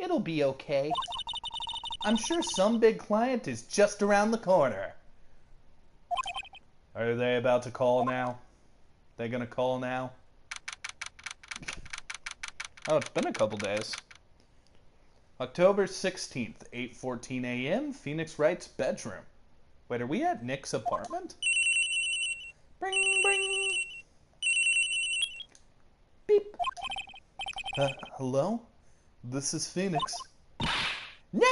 It'll be okay. I'm sure some big client is just around the corner. Are they about to call now? They gonna call now? Oh, it's been a couple days. October 16th, 8:14 a.m., Phoenix Wright's bedroom. Wait, are we at Nick's apartment? Bring, bring. Beep. Hello? This is Phoenix. Nick!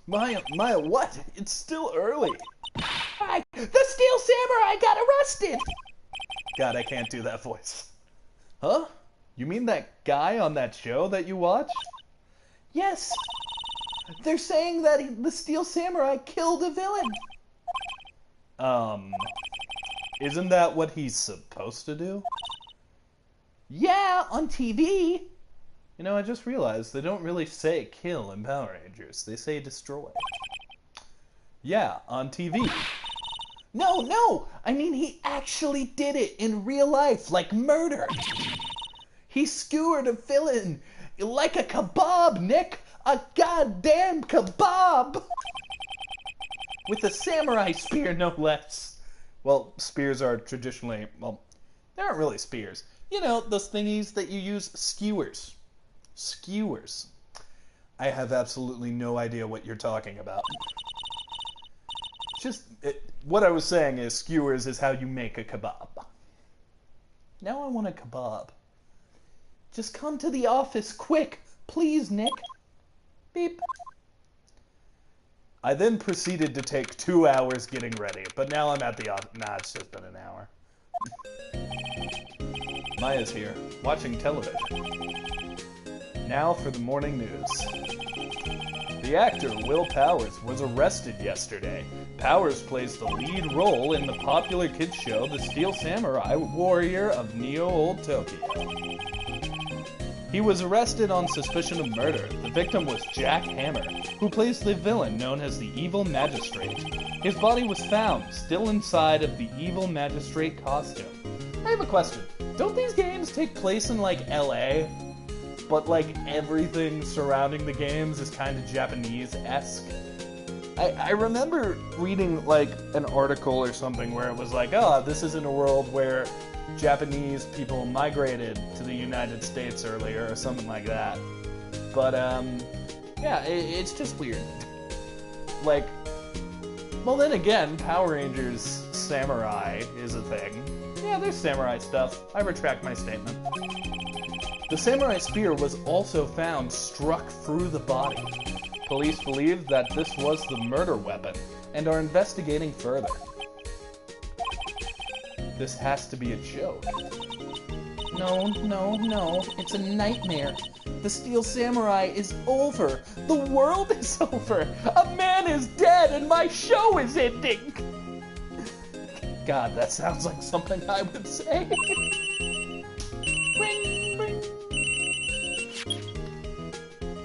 Maya, what? It's still early. The Steel Samurai got arrested! God, I can't do that voice. Huh? You mean that guy on that show that you watch? Yes. They're saying that the Steel Samurai killed a villain. Isn't that what he's supposed to do? Yeah, on TV. You know, I just realized they don't really say kill in Power Rangers. They say destroy. Yeah, on TV. No! I mean, he actually did it in real life, like murder. He skewered a villain like a kebab, Nick. A goddamn kebab! With a samurai spear, no less. Well, spears are traditionally, well, they aren't really spears. You know, those thingies that you use, skewers. Skewers. I have absolutely no idea what you're talking about. What I was saying is skewers is how you make a kebab. Now I want a kebab. Just come to the office quick, please, Nick. Beep. I then proceeded to take 2 hours getting ready, but now I'm at the office. Nah, it's just been an hour. Maya's here, watching television. Now for the morning news. The actor Will Powers was arrested yesterday. Powers plays the lead role in the popular kids show The Steel Samurai Warrior of Neo-Old Tokyo. He was arrested on suspicion of murder. The victim was Jack Hammer, who plays the villain known as the Evil Magistrate. His body was found, still inside of the Evil Magistrate costume. I have a question. Don't these games take place in, like, LA? But, like, everything surrounding the games is kind of Japanese-esque? I remember reading, like, an article or something where it was like, oh, this is in a world where Japanese people migrated to the United States earlier, or something like that. But, yeah, it's just weird. Like, well then again, Power Rangers Samurai is a thing. Yeah, there's samurai stuff. I retract my statement. The samurai spear was also found struck through the body. Police believe that this was the murder weapon, and are investigating further. This has to be a joke. No, it's a nightmare. The Steel Samurai is over. The world is over. A man is dead and my show is ending. God, that sounds like something I would say. Ring, ring.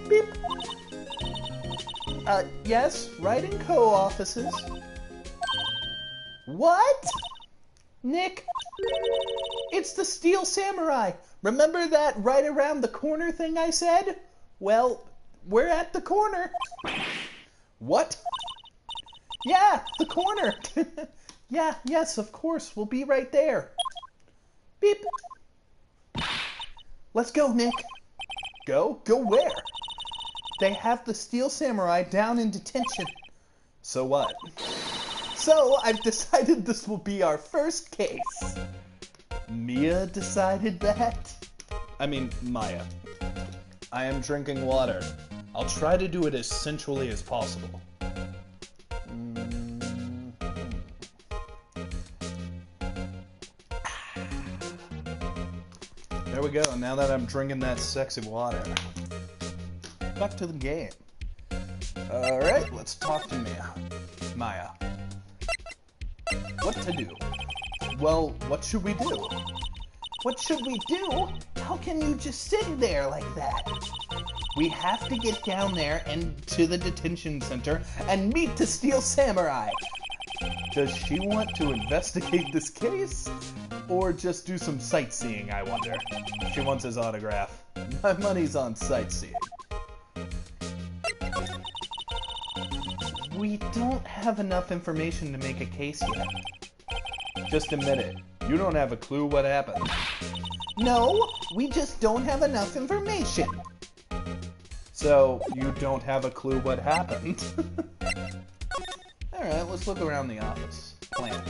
Beep. Yes, writing co-offices. What? Nick, it's the Steel Samurai. Remember that right around the corner thing I said? Well, we're at the corner. What? Yeah, the corner. Yes, of course. We'll be right there. Beep. Let's go, Nick. Go? Go where? They have the Steel Samurai down in detention. So what? So, I've decided this will be our first case. Mia decided that? I mean, Maya. I am drinking water. I'll try to do it as sensually as possible. There we go, now that I'm drinking that sexy water. Back to the game. Alright, let's talk to Mia. Maya. What to do? Well, what should we do? What should we do? How can you just sit there like that? We have to get down there and to the detention center and meet the Steel Samurai. Does she want to investigate this case? Or just do some sightseeing, I wonder? She wants his autograph. My money's on sightseeing. We don't have enough information to make a case yet. Just admit it. You don't have a clue what happened. No, we just don't have enough information. So, you don't have a clue what happened. Alright, let's look around the office. Plant.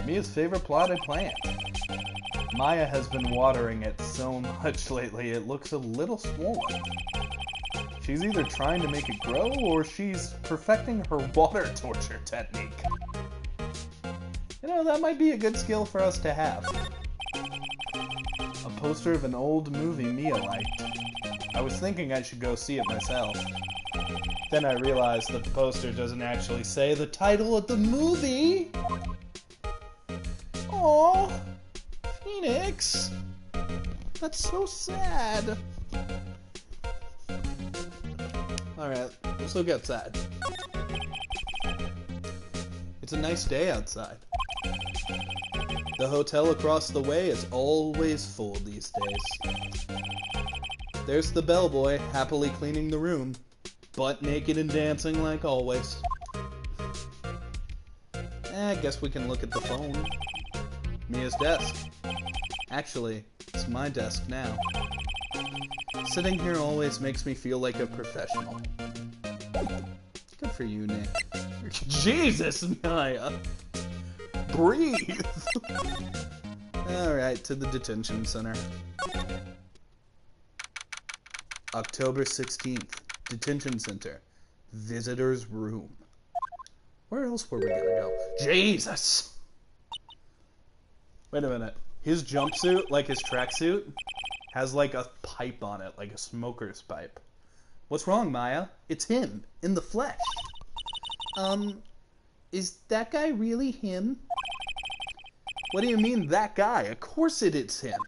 Mia's favorite plotted plant. Maya has been watering it so much lately, it looks a little swollen. She's either trying to make it grow, or she's perfecting her water torture technique. You know, that might be a good skill for us to have. A poster of an old movie Mia liked. I was thinking I should go see it myself. Then I realized that the poster doesn't actually say the title of the movie! Aww! Phoenix! That's so sad! Alright, let's look outside. It's a nice day outside. The hotel across the way is always full these days. There's the bellboy, happily cleaning the room, butt naked and dancing like always. I guess we can look at the phone. Mia's desk. Actually, it's my desk now. Sitting here always makes me feel like a professional. Good for you, Nick. Jesus, Maya! Breathe! Alright, to the detention center. October 16th, detention center. Visitor's room. Where else were we gonna go? Jesus! Wait a minute. His jumpsuit, like his tracksuit, has like a pipe on it, like a smoker's pipe. What's wrong, Maya? It's him, in the flesh. Is that guy really him? What do you mean, that guy? Of course it is him.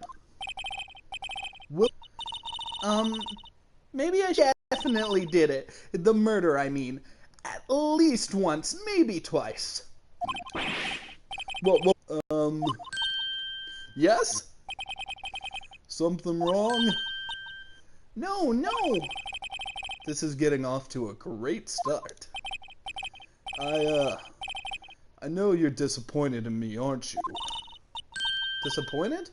Maybe I definitely did it. The murder, I mean. At least once, maybe twice. Yes? Something wrong? No. This is getting off to a great start. I know you're disappointed in me, aren't you? Disappointed?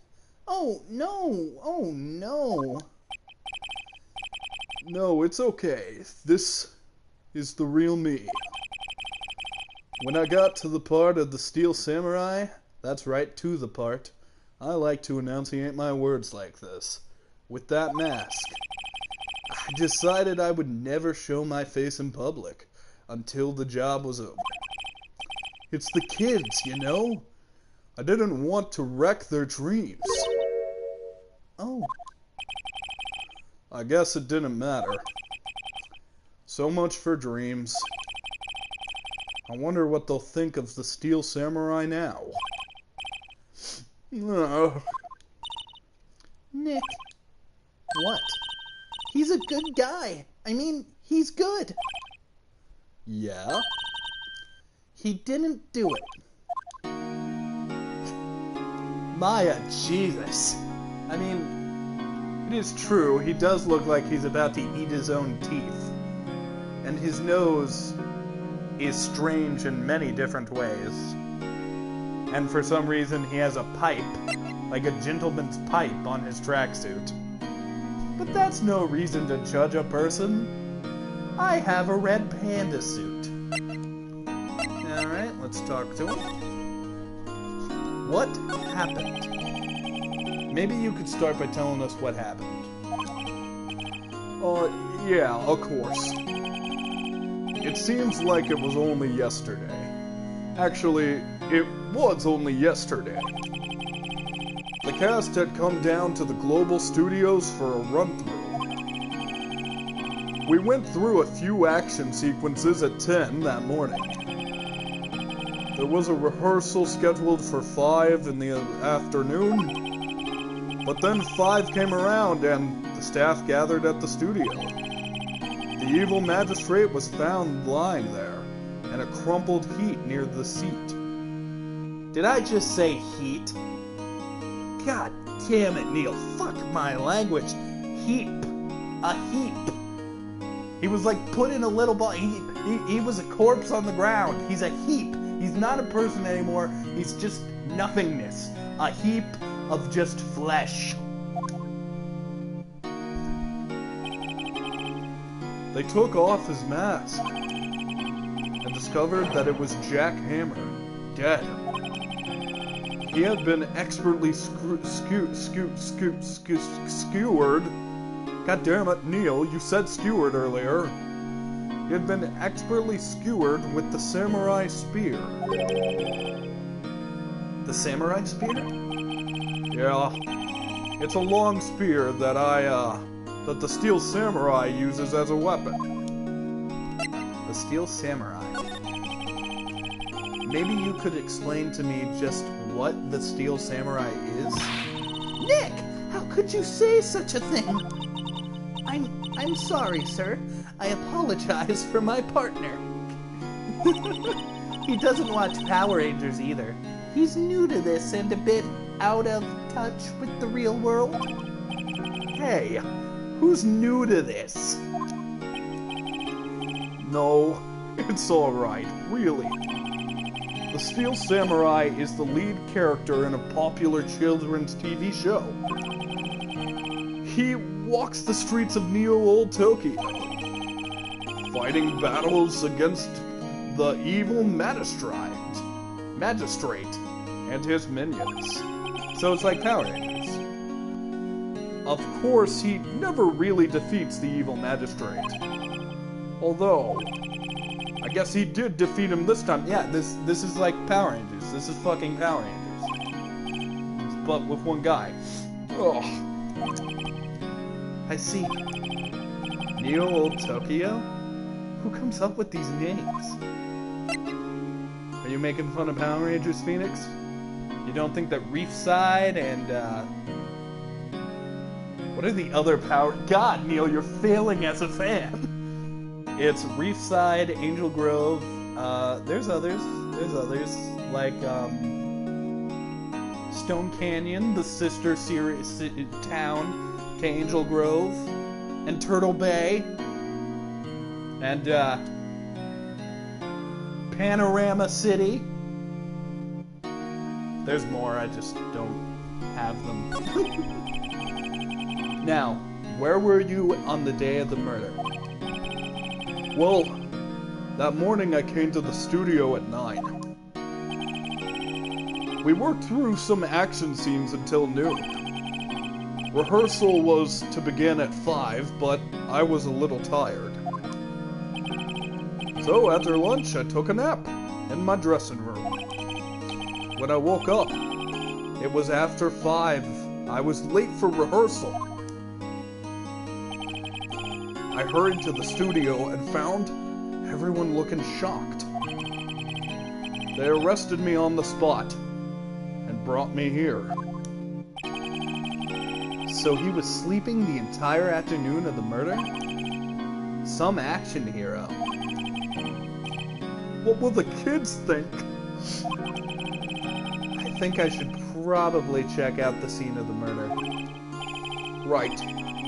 Oh, no. No, it's okay. This is the real me. When I got to the part of the Steel Samurai, that's right, to the part, I like to enunciate my words like this. With that mask, I decided I would never show my face in public until the job was over. It's the kids, you know? I didn't want to wreck their dreams. Oh. I guess it didn't matter. So much for dreams. I wonder what they'll think of the Steel Samurai now. Nick. What? He's a good guy. I mean, he's good. Yeah? He didn't do it. Maya, Jesus. I mean, it is true, he does look like he's about to eat his own teeth. And his nose is strange in many different ways. And for some reason he has a pipe, like a gentleman's pipe on his tracksuit. But that's no reason to judge a person. I have a red panda suit. Alright, let's talk to him. What happened? Maybe you could start by telling us what happened. Yeah, of course. It seems like it was only yesterday. Actually, it was only yesterday. The cast had come down to the Global Studios for a run-through. We went through a few action sequences at 10 that morning. There was a rehearsal scheduled for 5 in the afternoon, but then 5 came around and the staff gathered at the studio. The evil magistrate was found lying there, in a crumpled heap near the seat. Did I just say heat? God damn it, Neil. Fuck my language. Heap. A heap. He was like put in a little ball. He was a corpse on the ground. He's a heap. He's not a person anymore. He's just nothingness. A heap of just flesh. They took off his mask and discovered that it was Jack Hammer, dead. He had been expertly skewered. God damn it, Neil, you said skewered earlier. He had been expertly skewered with the samurai spear. The samurai spear? Yeah. It's a long spear that that the Steel Samurai uses as a weapon. The Steel Samurai. Maybe you could explain to me just what the Steel Samurai is? Nick! How could you say such a thing? I'm sorry, sir. I apologize for my partner. He doesn't watch Power Rangers either. He's new to this and a bit out of touch with the real world. Hey, who's new to this? No, it's alright, really. The Steel Samurai is the lead character in a popular children's TV show. He walks the streets of Neo-Old Tokyo, fighting battles against the evil magistrate and his minions. So it's like Power Rangers. Of course, he never really defeats the evil magistrate. Although, I guess he did defeat him this time. Yeah, this is like Power Rangers. This is fucking Power Rangers. But with one guy. Ugh. I see. Neo-Old Tokyo? Who comes up with these names? Are you making fun of Power Rangers, Phoenix? You don't think that Reefside and, what are the other Power... God, Neil, you're failing as a fan! It's Reefside, Angel Grove, there's others, like, Stone Canyon, the sister town to Angel Grove, and Turtle Bay, and, Panorama City. There's more, I just don't have them. Now, where were you on the day of the murder? Well, that morning I came to the studio at 9. We worked through some action scenes until noon. Rehearsal was to begin at 5, but I was a little tired. So after lunch, I took a nap in my dressing room. When I woke up, it was after 5. I was late for rehearsal. I hurried to the studio and found everyone looking shocked. They arrested me on the spot and brought me here. So he was sleeping the entire afternoon of the murder? Some action hero. What will the kids think? I think I should probably check out the scene of the murder. Right.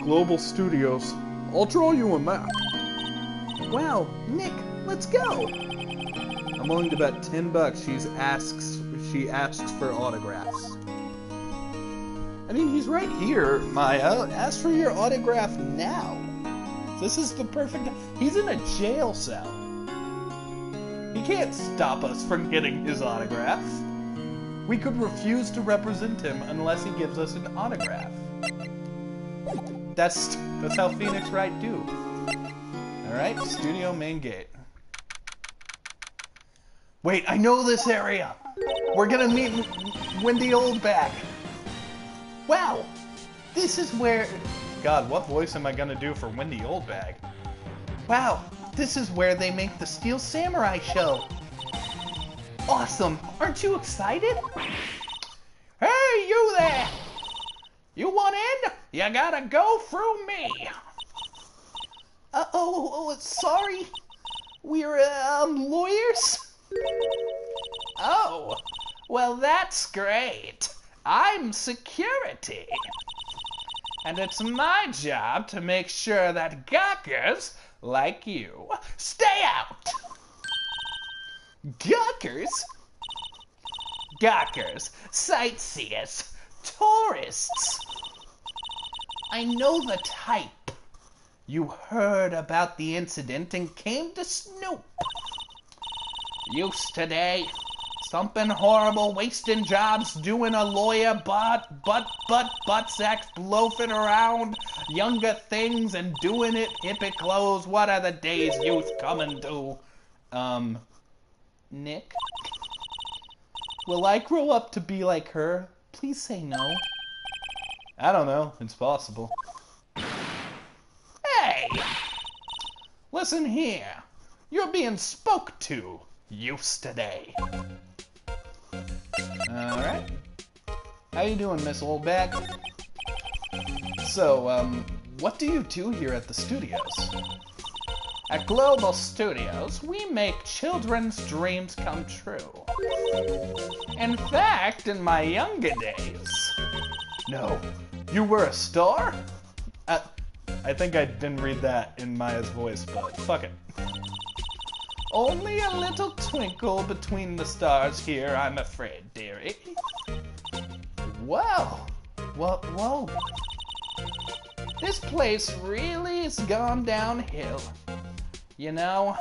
Global Studios. I'll draw you a map. Wow, Nick, let's go! I'm willing to bet $10 she asks for autographs. I mean, he's right here, Maya. Ask for your autograph now. This is the perfect... He's in a jail cell. He can't stop us from getting his autograph. We could refuse to represent him unless he gives us an autograph. That's how Phoenix Wright do. Alright, studio main gate. Wait, I know this area! We're gonna meet Wendy Oldbag. Wow! This is where... God, what voice am I gonna do for Wendy Oldbag? Wow, this is where they make the Steel Samurai show. Awesome! Aren't you excited? Hey, you there! You want in? You gotta go through me! Sorry. We're, lawyers? Oh, well that's great. I'm security. And it's my job to make sure that gawkers like you stay out. Gawkers? Gawkers, sightseers, tourists. I know the type. You heard about the incident and came to snoop. Used today. Something horrible, wasting jobs, doing a lawyer, butt sacks, loafing around, younger things, and doing it, hippie clothes. What are the days youth coming to? Nick? Will I grow up to be like her? Please say no. I don't know. It's possible. Hey! Listen here. You're being spoke to, youth today. Alright. How you doing, Miss Oldbag? So, what do you do here at the studios? At Global Studios, we make children's dreams come true. In fact, in my younger days... No, you were a star? I think I didn't read that in Maya's voice, but fuck it. Only a little twinkle between the stars here, I'm afraid, dearie. Well, whoa. This place really has gone downhill, you know?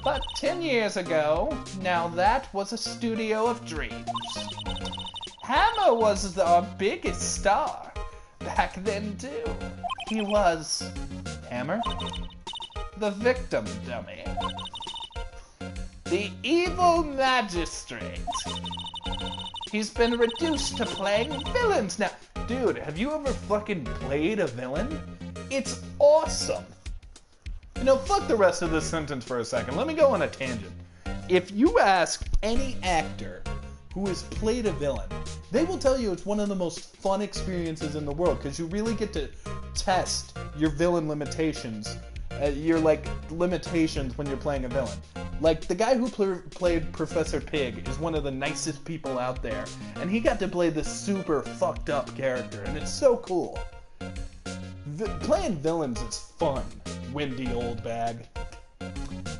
But 10 years ago, now that was a studio of dreams. Hammer was our biggest star back then, too. He was... Hammer? The victim dummy. The evil magistrate. He's been reduced to playing villains now. Dude, have you ever fucking played a villain? It's awesome. You know, fuck the rest of this sentence for a second. Let me go on a tangent. If you ask any actor who has played a villain, they will tell you it's one of the most fun experiences in the world because you really get to test your villain limitations. Your, like, limitations when you're playing a villain. Like, the guy who played Professor Pig is one of the nicest people out there, and he got to play this super fucked up character, and it's so cool. Playing villains is fun, Windy Old Bag.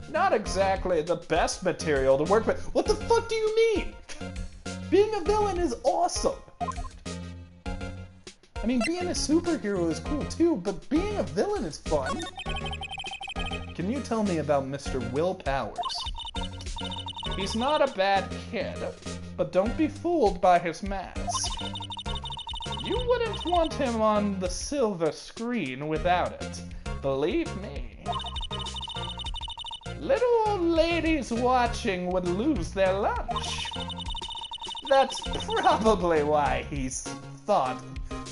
Not exactly the best material to work with. What the fuck do you mean? Being a villain is awesome. I mean, being a superhero is cool too, but being a villain is fun. Can you tell me about Mr. Will Powers? He's not a bad kid, but don't be fooled by his mask. You wouldn't want him on the silver screen without it, believe me. Little old ladies watching would lose their lunch. That's probably why he's thought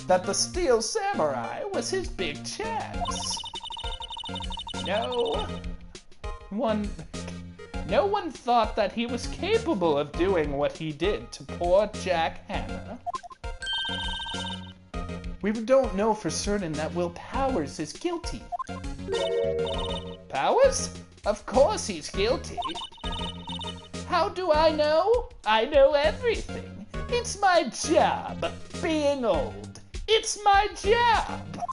that the Steel Samurai was his big chance. No one thought that he was capable of doing what he did to poor Jack Hammer. We don't know for certain that Will Powers is guilty. Powers? Of course he's guilty. How do I know? I know everything. It's my job, being old. It's my job!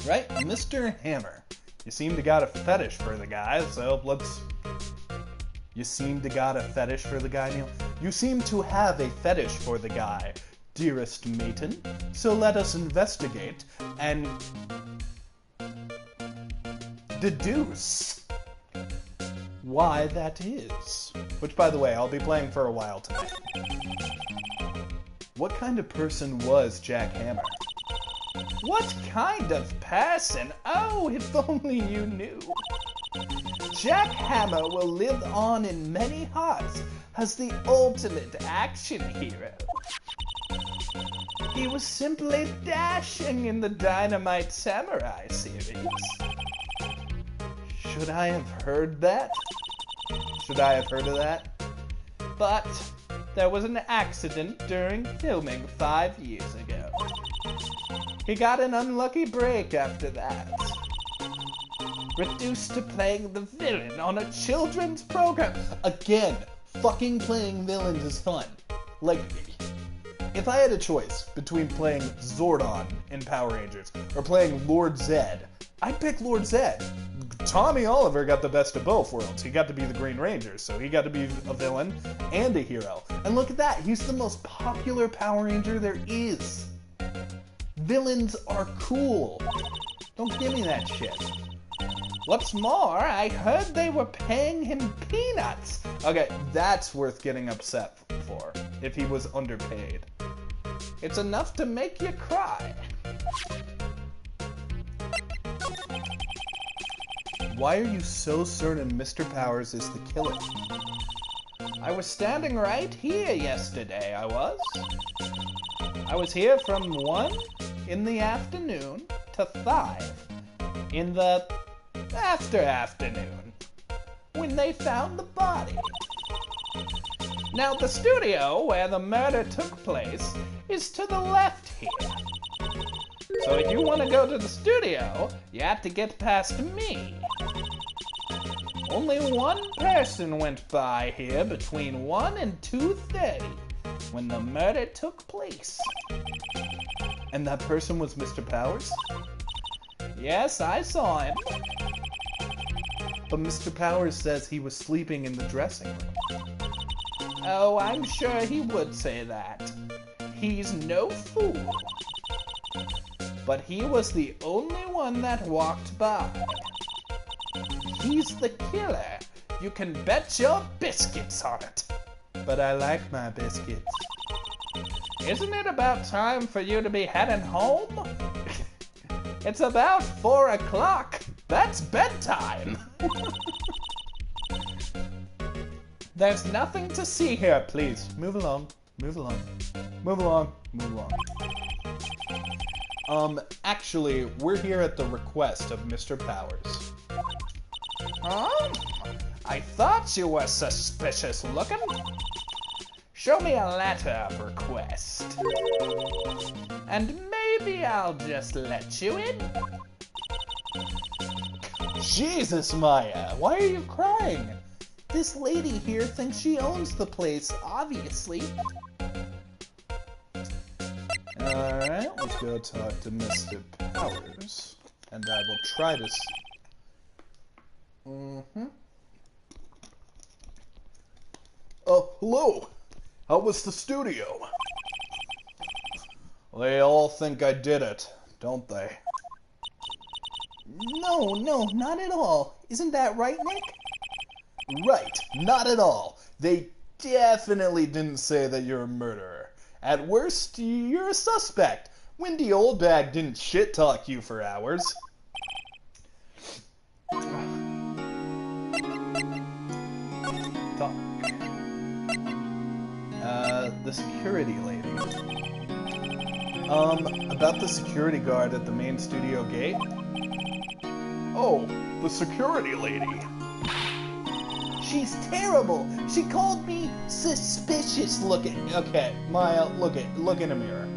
Right, Mr. Hammer. You seem to got a fetish for the guy, so let's... You seem to got a fetish for the guy, Neil? You seem to have a fetish for the guy, dearest Maiden. So let us investigate and... deduce why that is. Which, by the way, I'll be playing for a while tonight. What kind of person was Jack Hammer? What kind of person? Oh, if only you knew. Jack Hammer will live on in many hearts as the ultimate action hero. He was simply dashing in the Dynamite Samurai series. Should I have heard that? Should I have heard of that? But there was an accident during filming 5 years ago. He got an unlucky break after that. Reduced to playing the villain on a children's program. Again, fucking playing villains is fun. Like, If I had a choice between playing Zordon in Power Rangers or playing Lord Zed, I'd pick Lord Zed. Tommy Oliver got the best of both worlds. He got to be the Green Ranger, so he got to be a villain and a hero. And look at that, he's the most popular Power Ranger there is. Villains are cool. Don't give me that shit. What's more, I heard they were paying him peanuts. Okay, that's worth getting upset for, if he was underpaid. It's enough to make you cry. Why are you so certain Mr. Powers is the killer? I was standing right here yesterday, I was here from 1 in the afternoon to 5 in the afternoon when they found the body. Now, the studio where the murder took place is to the left here. So if you want to go to the studio, you have to get past me. Only one person went by here between 1 and 2:30 when the murder took place. And that person was Mr. Powers? Yes, I saw him. But Mr. Powers says he was sleeping in the dressing room. Oh, I'm sure he would say that. He's no fool. But he was the only one that walked by. He's the killer. You can bet your biscuits on it. But I like my biscuits. Isn't it about time for you to be heading home? It's about 4 o'clock. That's bedtime. There's nothing to see here, please. Move along, move along, move along, move along. Actually, we're here at the request of Mr. Powers. Huh? I thought you were suspicious looking. Show me a letter of request. And maybe I'll just let you in. Jesus, Maya, why are you crying? This lady here thinks she owns the place, obviously. Alright, let's go talk to Mr. Powers. And I will try to... Oh, hello! How was the studio? They all think I did it, don't they? No, not at all. Isn't that right, Nick? Right, not at all. They definitely didn't say that you're a murderer. At worst, you're a suspect. Windy Oldbag didn't shit-talk you for hours. The security lady. About the security guard at the main studio gate? Oh, the security lady. She's terrible. She called me suspicious looking. Okay, Maya, look in a mirror.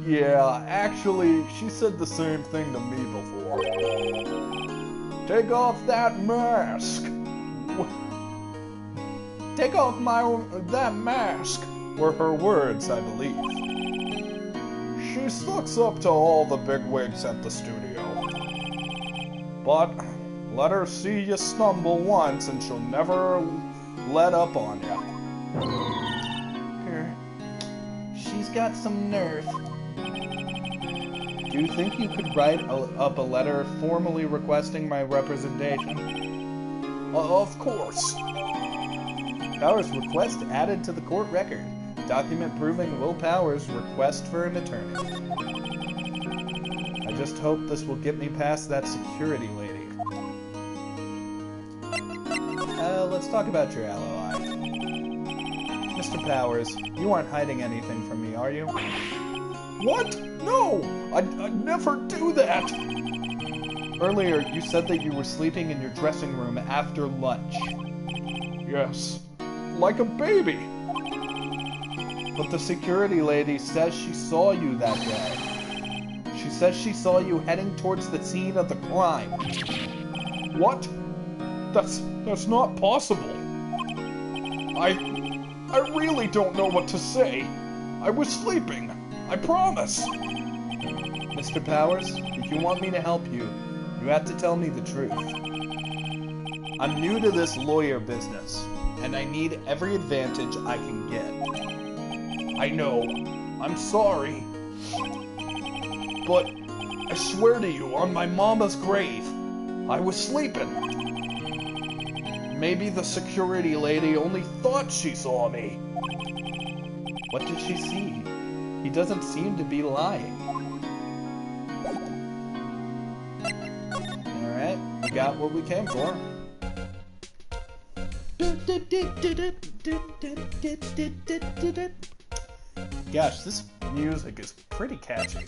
Yeah, actually, she said the same thing to me before. Take off that mask. Take off that mask, were her words, I believe. She sucks up to all the bigwigs at the studio. But let her see you stumble once and she'll never let up on you. She's got some nerve. Do you think you could write up a letter formally requesting my representation? Of course. Powers' request added to the court record. Document proving Will Powers' request for an attorney. I just hope this will get me past that security lady. Let's talk about your LOI. Mr. Powers, you aren't hiding anything from me, are you? What? No! I'd never do that! Earlier, you said that you were sleeping in your dressing room after lunch. Yes. Like a baby. But the security lady says she saw you that day. She says she saw you heading towards the scene of the crime. What? That's not possible. I really don't know what to say. I was sleeping. I promise. Mr. Powers, if you want me to help you, you have to tell me the truth. I'm new to this lawyer business, and I need every advantage I can get. I know. I'm sorry. But I swear to you, on my mama's grave, I was sleeping. Maybe the security lady only thought she saw me. What did she see? He doesn't seem to be lying. Alright, we got what we came for. Gosh, this music is pretty catchy.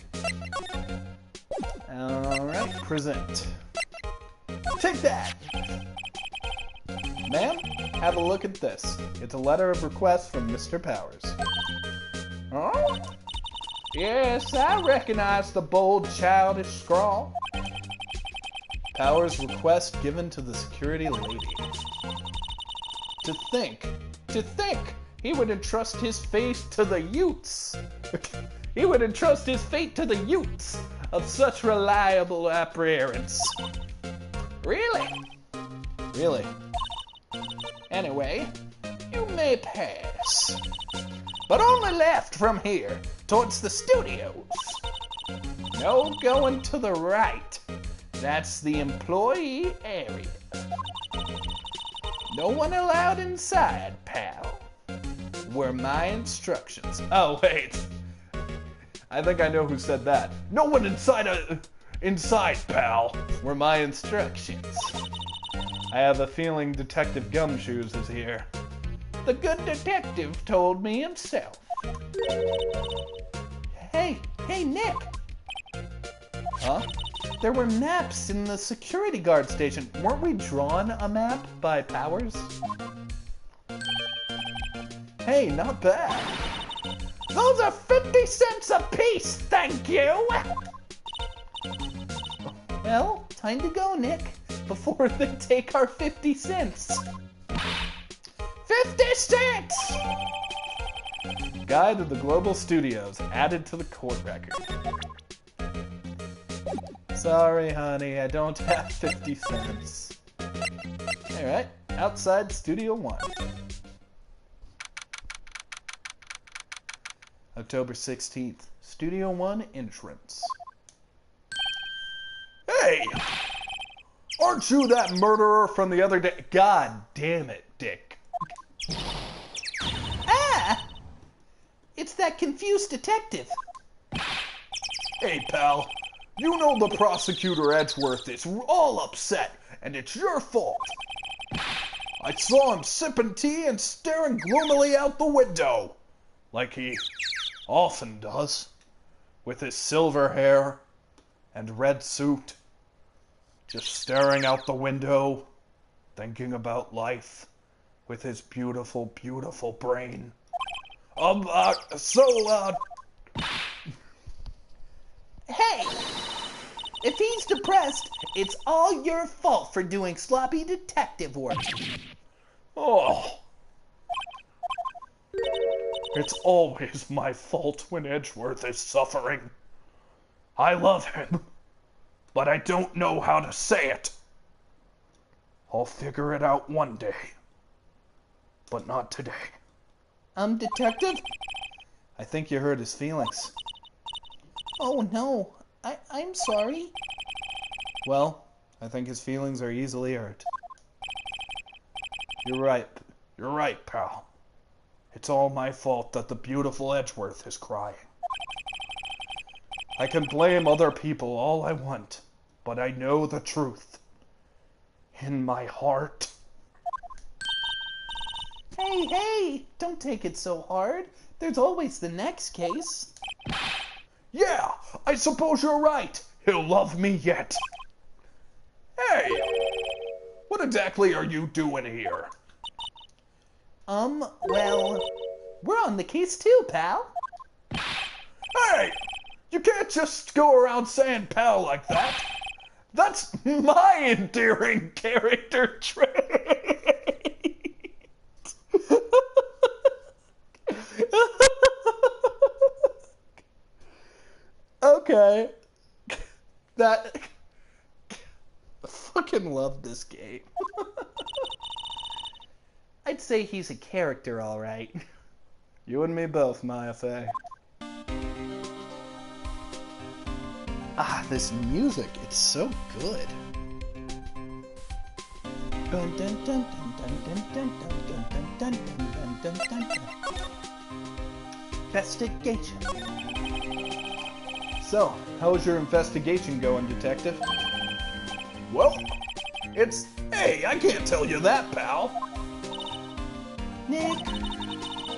Alright, present. Take that! Ma'am, have a look at this. It's a letter of request from Mr. Powers. Oh? Yes, I recognize the bold, childish scrawl. Powers' request given to the security lady. To think, he would entrust his fate to the Utes. He would entrust his fate to the Utes of such reliable appearance. Really? Really? Anyway, you may pass. But only left from here, towards the studios. No going to the right. That's the employee area. No one allowed inside, pal. Were my instructions. Oh, wait. I think I know who said that. No one inside, pal. Were my instructions. I have a feeling Detective Gumshoes is here. The good detective told me himself. Hey, Nick! Huh? There were maps in the security guard station. Weren't we drawn a map by Powers? Hey, not bad. Those are 50 cents a piece, thank you! Well, time to go, Nick, before they take our 50 cents. 50 cents! Guide to the Global Studios, added to the court record. Sorry, honey, I don't have 50 cents. Alright, outside Studio 1. October 16th, Studio 1 entrance. Hey! Aren't you that murderer from the other day? God damn it, Dick. Ah! It's that confused detective. Hey, pal. You know the prosecutor Edgeworth is all upset, and it's your fault. I saw him sipping tea and staring gloomily out the window, like he often does, with his silver hair and red suit, just staring out the window, thinking about life with his beautiful, beautiful brain. Hey! If he's depressed, it's all your fault for doing sloppy detective work. Oh. It's always my fault when Edgeworth is suffering. I love him, but I don't know how to say it. I'll figure it out one day, but not today. Detective? I think you hurt his feelings. Oh no, I'm sorry. Well, I think his feelings are easily hurt. You're right, pal. It's all my fault that the beautiful Edgeworth is crying. I can blame other people all I want, but I know the truth. In my heart. Hey, don't take it so hard. There's always the next case. Yeah, I suppose you're right. He'll love me yet. Hey, what exactly are you doing here? Well, we're on the case too, pal. Hey, you can't just go around saying pal like that. That's my endearing character trait. Okay. That... I fucking love this game. I'd say he's a character, all right. You and me both, Maya Fey. Ah, this music, it's so good. Investigation. So, how's your investigation going, Detective? Well, it's... Hey, I can't tell you that, pal. Nick,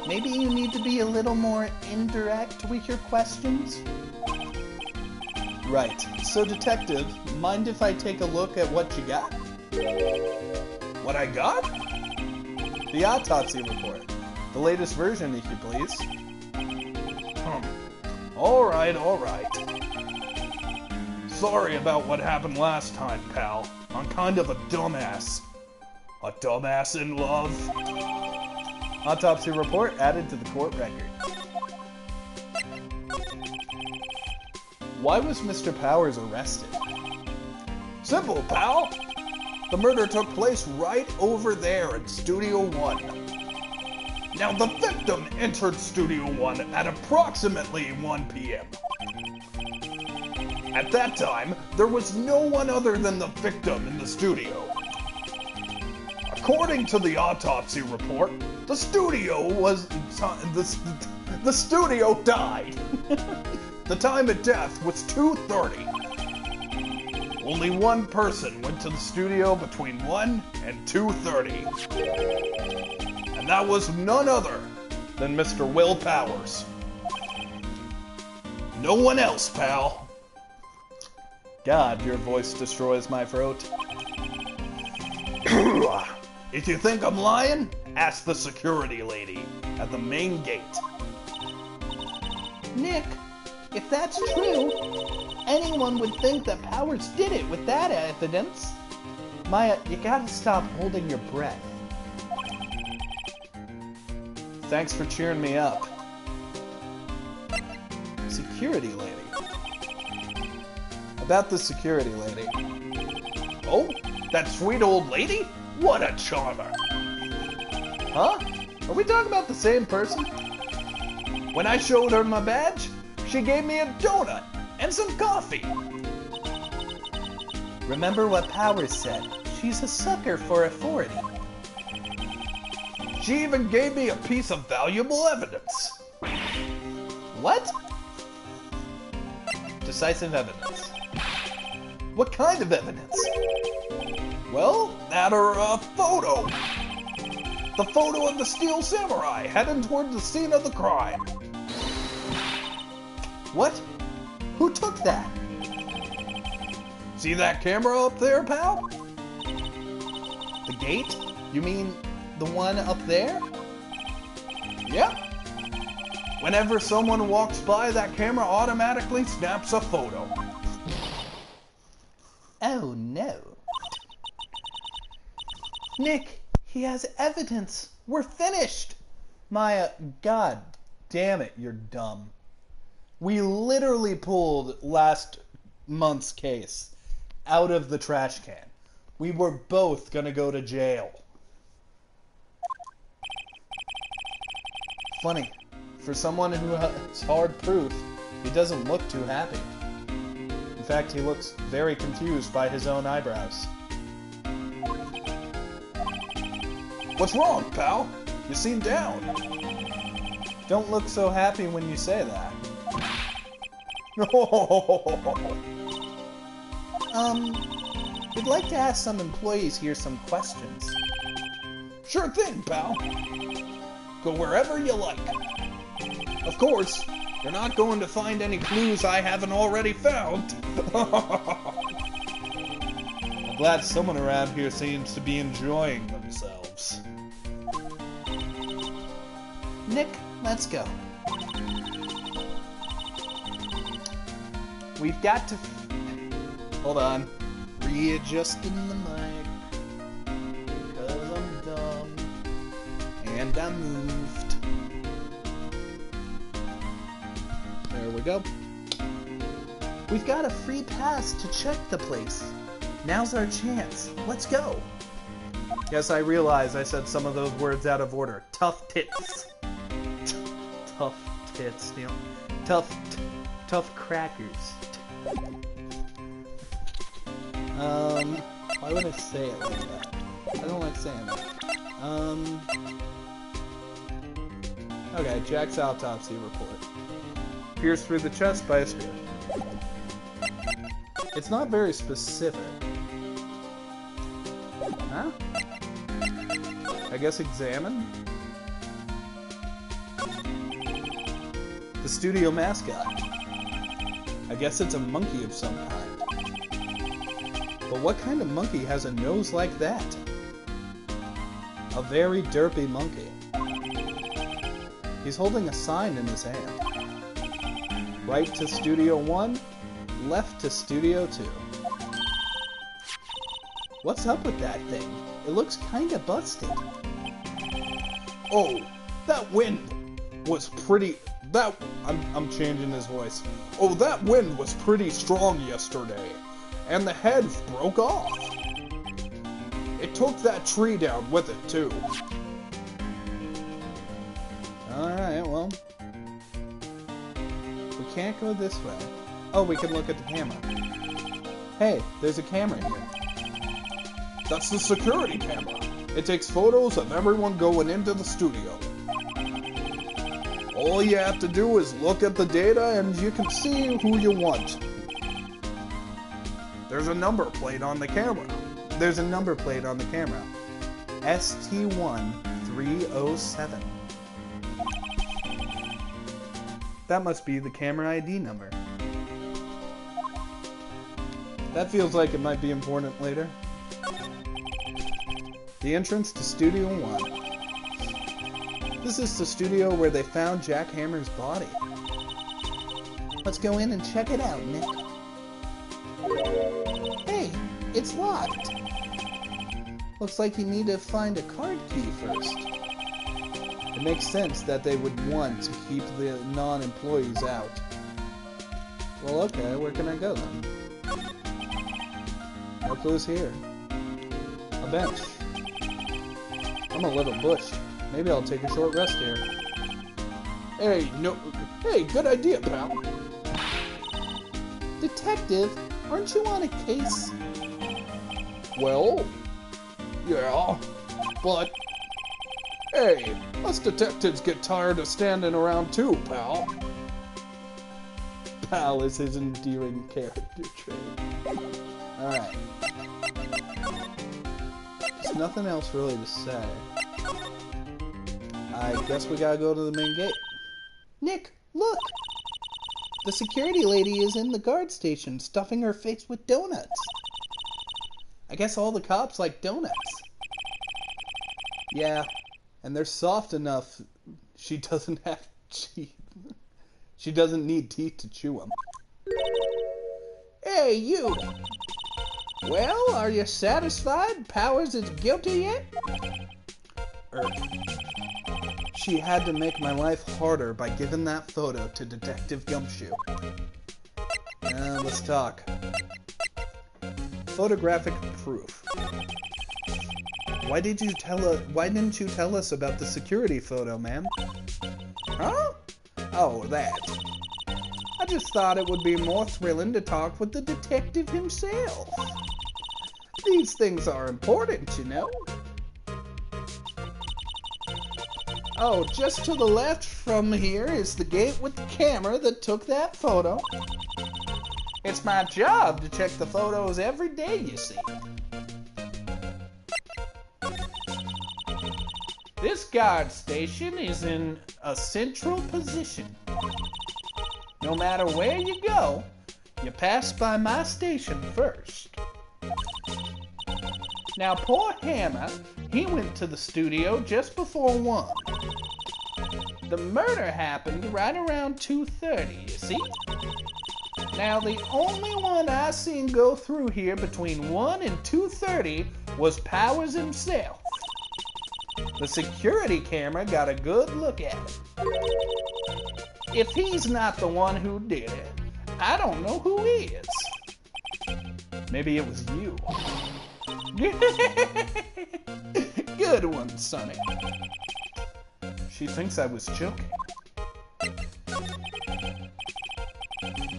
maybe you need to be a little more indirect with your questions? Right. So, Detective, mind if I take a look at what you got? What I got? The autopsy report. The latest version, if you please. All right. Sorry about what happened last time, pal. I'm kind of a dumbass. A dumbass in love. Autopsy report added to the court record. Why was Mr. Powers arrested? Simple, pal. The murder took place right over there in Studio 1. Now, the victim entered Studio 1 at approximately 1 p.m. At that time, there was no one other than the victim in the studio. According to the autopsy report, the studio died. The time of death was 2:30. Only one person went to the studio between 1 and 2:30. And that was none other than Mr. Will Powers. No one else, pal. God, your voice destroys my throat. If you think I'm lying, ask the security lady at the main gate. Nick, if that's true, anyone would think that Powers did it with that evidence. Maya, you gotta stop holding your breath. Thanks for cheering me up. Security lady. About the security lady. Oh, that sweet old lady? What a charmer. Huh? Are we talking about the same person? When I showed her my badge, she gave me a donut and some coffee. Remember what Powers said. She's a sucker for authority. She even gave me a piece of valuable evidence. What? Decisive evidence. What kind of evidence? Well, that or a photo. The photo of the Steel Samurai heading toward the scene of the crime. What? Who took that? See that camera up there, pal? The gate? You mean the one up there? Yep. Whenever someone walks by, that camera automatically snaps a photo. Oh no. Nick, he has evidence. We're finished. Maya, god damn it, you're dumb. We literally pulled last month's case out of the trash can. We were both gonna go to jail. Funny, for someone who has hard proof, he doesn't look too happy. In fact, he looks very confused by his own eyebrows. What's wrong, pal? You seem down. Don't look so happy when you say that. We'd like to ask some employees here some questions. Sure thing, pal. Go wherever you like. Of course, you're not going to find any clues I haven't already found. I'm glad someone around here seems to be enjoying themselves. Nick, let's go. We've got to... Hold on. Readjusting the mic. Because I'm dumb. And I moved. There we go. We've got a free pass to check the place. Now's our chance. Let's go. Yes, I realize I said some of those words out of order. Tough tits. Tough tits, Kneale. Tough crackers. Why would I say it like that? I don't like saying that. Okay, Jack's autopsy report. Pierced through the chest by a spear. It's not very specific. Huh? I guess examine? The studio mascot. I guess it's a monkey of some kind. But what kind of monkey has a nose like that? A very derpy monkey. He's holding a sign in his hand. Right to Studio 1, left to Studio 2. What's up with that thing? It looks kinda busted. Oh, that wind was pretty... I'm changing his voice. Oh, that wind was pretty strong yesterday, and the head broke off. It took that tree down with it, too. Alright, well... we can't go this way. Oh, we can look at the camera. Hey, there's a camera here. That's the security camera. It takes photos of everyone going into the studio. All you have to do is look at the data and you can see who you want. There's a number plate on the camera. There's a number plate on the camera. ST1307. That must be the camera ID number. That feels like it might be important later. The entrance to Studio 1. This is the studio where they found Jack Hammer's body. Let's go in and check it out, Nick. Hey, it's locked. Looks like you need to find a card key first. It makes sense that they would want to keep the non-employees out. Well, okay, where can I go then? No clues here. A bench. I'm a little bushed. Maybe I'll take a short rest here. Hey, good idea, pal. Detective, aren't you on a case? Well, yeah, but... Hey, us detectives get tired of standing around too, pal. Pal is his endearing character trait. Alright. There's nothing else really to say. I guess we gotta go to the main gate. Nick, look! The security lady is in the guard station, stuffing her face with donuts. I guess all the cops like donuts. Yeah, and they're soft enough she doesn't have she doesn't need teeth to chew them. Hey, you! Well, are you satisfied Powers is guilty yet? She had to make my life harder by giving that photo to Detective Gumshoe. Let's talk. Photographic proof. Why didn't you tell us about the security photo, ma'am? Huh? Oh, that. I just thought it would be more thrilling to talk with the detective himself. These things are important, you know. Oh, just to the left from here is the gate with the camera that took that photo. It's my job to check the photos every day, you see. This guard station is in a central position. No matter where you go, you pass by my station first. Now, poor Hammer, he went to the studio just before 1. The murder happened right around 2:30, you see? Now, the only one I seen go through here between 1 and 2:30 was Powers himself. The security camera got a good look at him. If he's not the one who did it, I don't know who he is. Maybe it was you. Good one, Sonny. She thinks I was joking.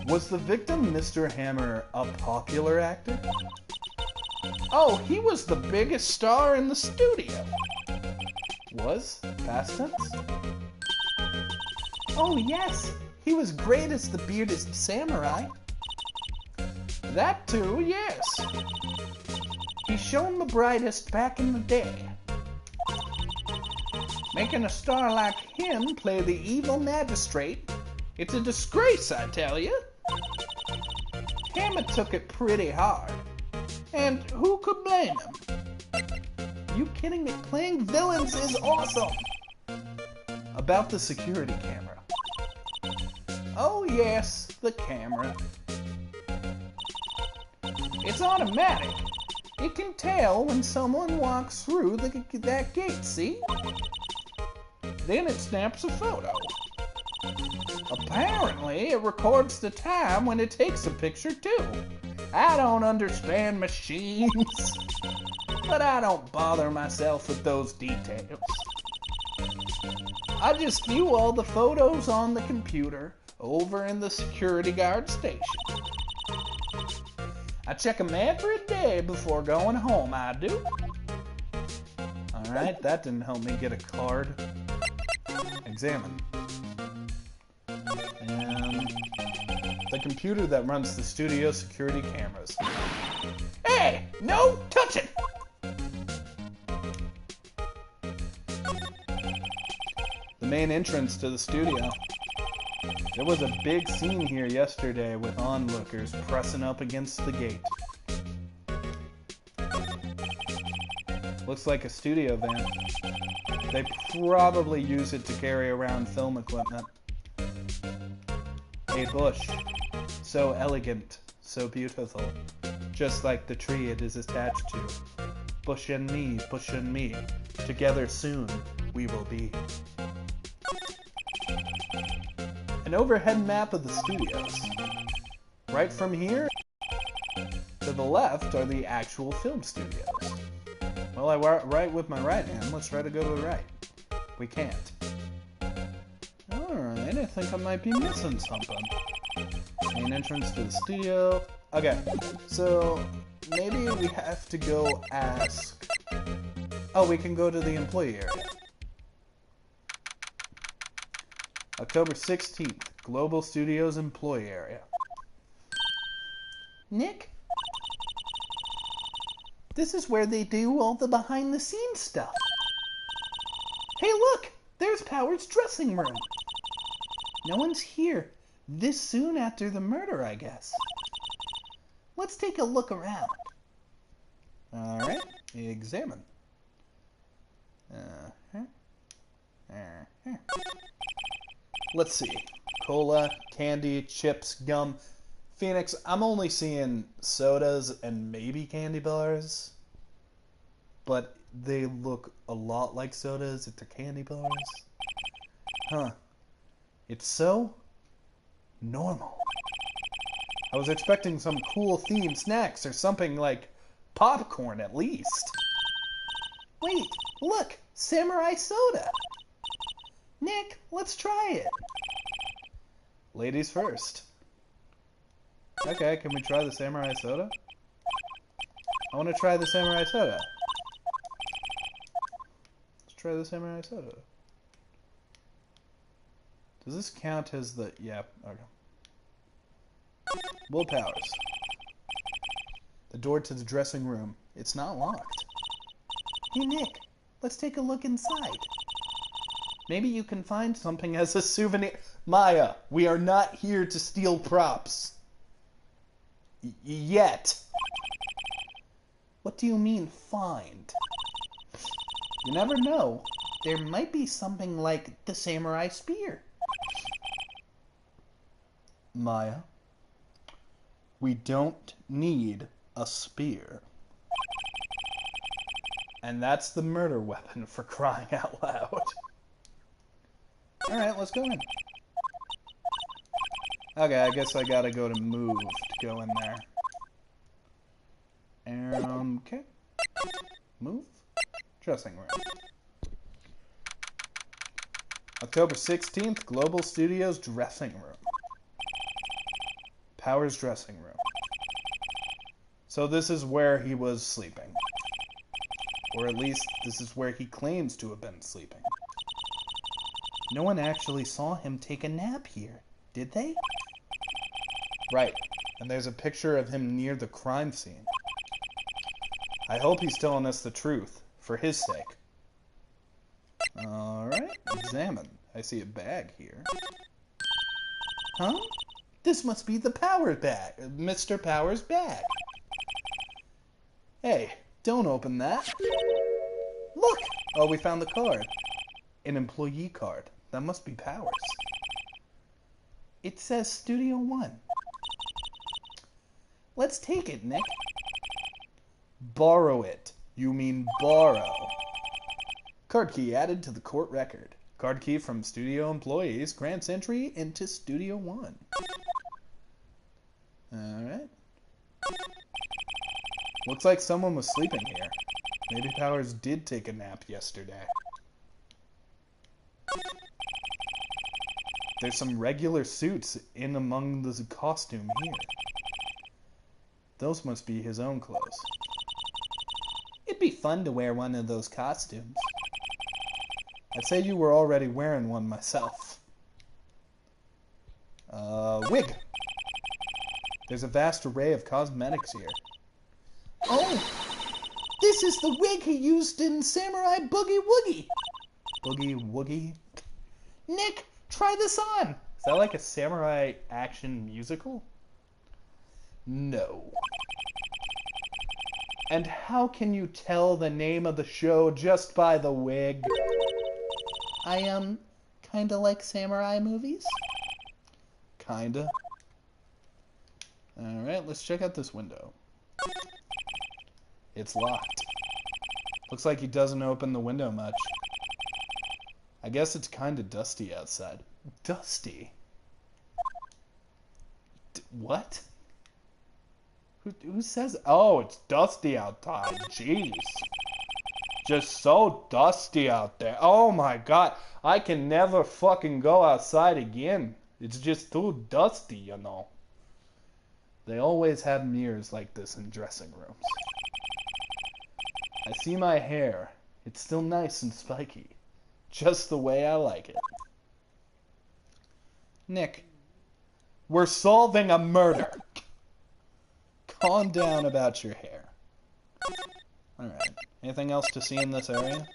Was the victim Mr. Hammer a popular actor? Oh, he was the biggest star in the studio. Was? Past tense? Oh, yes. He was great as the bearded samurai. That too, yes. He shone the brightest back in the day. Making a star like him play the evil magistrate, it's a disgrace, I tell you. Hammer took it pretty hard. And who could blame him? You kidding me? Playing villains is awesome. About the security camera. Oh yes, the camera. It's automatic. It can tell when someone walks through that gate, see? Then it snaps a photo. Apparently, it records the time when it takes a picture too. I don't understand machines, but I don't bother myself with those details. I just view all the photos on the computer over in the security guard station. I check them every day before going home, I do. Alright, that didn't help me get a card. Examine. And the computer that runs the studio security cameras. Hey, no touching! The main entrance to the studio. There was a big scene here yesterday with onlookers pressing up against the gate. Looks like a studio van. They probably use it to carry around film equipment. A bush. So elegant, so beautiful. Just like the tree it is attached to. Bush and me. Together soon we will be. An overhead map of the studios. Right from here to the left are the actual film studios. Well, I write with my right hand. Let's try to go to the right. We can't. Alright, I think I might be missing something. Main entrance to the studio. Okay, so maybe we have to go ask... Oh, we can go to the employee area. October 16th, Global Studios Employee Area. Nick? This is where they do all the behind-the-scenes stuff. Hey, look! There's Power's dressing room. No one's here this soon after the murder, I guess. Let's take a look around. Alright, examine. Let's see. Cola, candy, chips, gum. Phoenix, I'm only seeing sodas and maybe candy bars. But they look a lot like sodas if they're candy bars. Huh. It's so normal. I was expecting some cool themed snacks or something like popcorn at least. Wait, look! Samurai soda! Nick, let's try it. Ladies first. Okay, can we try the samurai soda? I want to try the samurai soda. Let's try the samurai soda. Does this count as the... Yeah, okay. Willpowers. The door to the dressing room. It's not locked. Hey, Nick, let's take a look inside. Maybe you can find something as a souvenir. Maya, we are not here to steal props. Yet. What do you mean, find? You never know. There might be something like the samurai spear. Maya, we don't need a spear. And that's the murder weapon, for crying out loud. Alright, let's go in. Okay, I guess I gotta go to move to go in there. Okay. Move. Dressing room. October 16th, Global Studios dressing room. Powers dressing room. So this is where he was sleeping. Or at least, this is where he claims to have been sleeping. No one actually saw him take a nap here, did they? Right. And there's a picture of him near the crime scene. I hope he's telling us the truth, for his sake. Alright, examine. I see a bag here. Huh? This must be the Power bag, Mr. Power's bag. Hey, don't open that. Look! Oh, we found the card. An employee card. That must be Powers. It says Studio One. Let's take it, Nick. Borrow it. You mean borrow. Card key added to the court record. Card key from studio employees grants entry into Studio One. Alright. Looks like someone was sleeping here. Maybe Powers did take a nap yesterday. There's some regular suits in among the costume here. Those must be his own clothes. It'd be fun to wear one of those costumes. I'd say you were already wearing one myself. Wig. There's a vast array of cosmetics here. Oh! This is the wig he used in Samurai Boogie Woogie! Boogie Woogie? Nick, try this on! Is that like a samurai action musical? No. And how can you tell the name of the show just by the wig? I, kinda like samurai movies? Kinda. Alright, let's check out this window. It's locked. Looks like he doesn't open the window much. I guess it's kinda dusty outside. Dusty? What? Who says... Oh, it's dusty outside. Jeez. Just so dusty out there. Oh my god. I can never fucking go outside again. It's just too dusty, you know. They always have mirrors like this in dressing rooms. I see my hair. It's still nice and spiky. Just the way I like it. Nick, we're solving a murder. Calm down about your hair. Alright. Anything else to see in this area?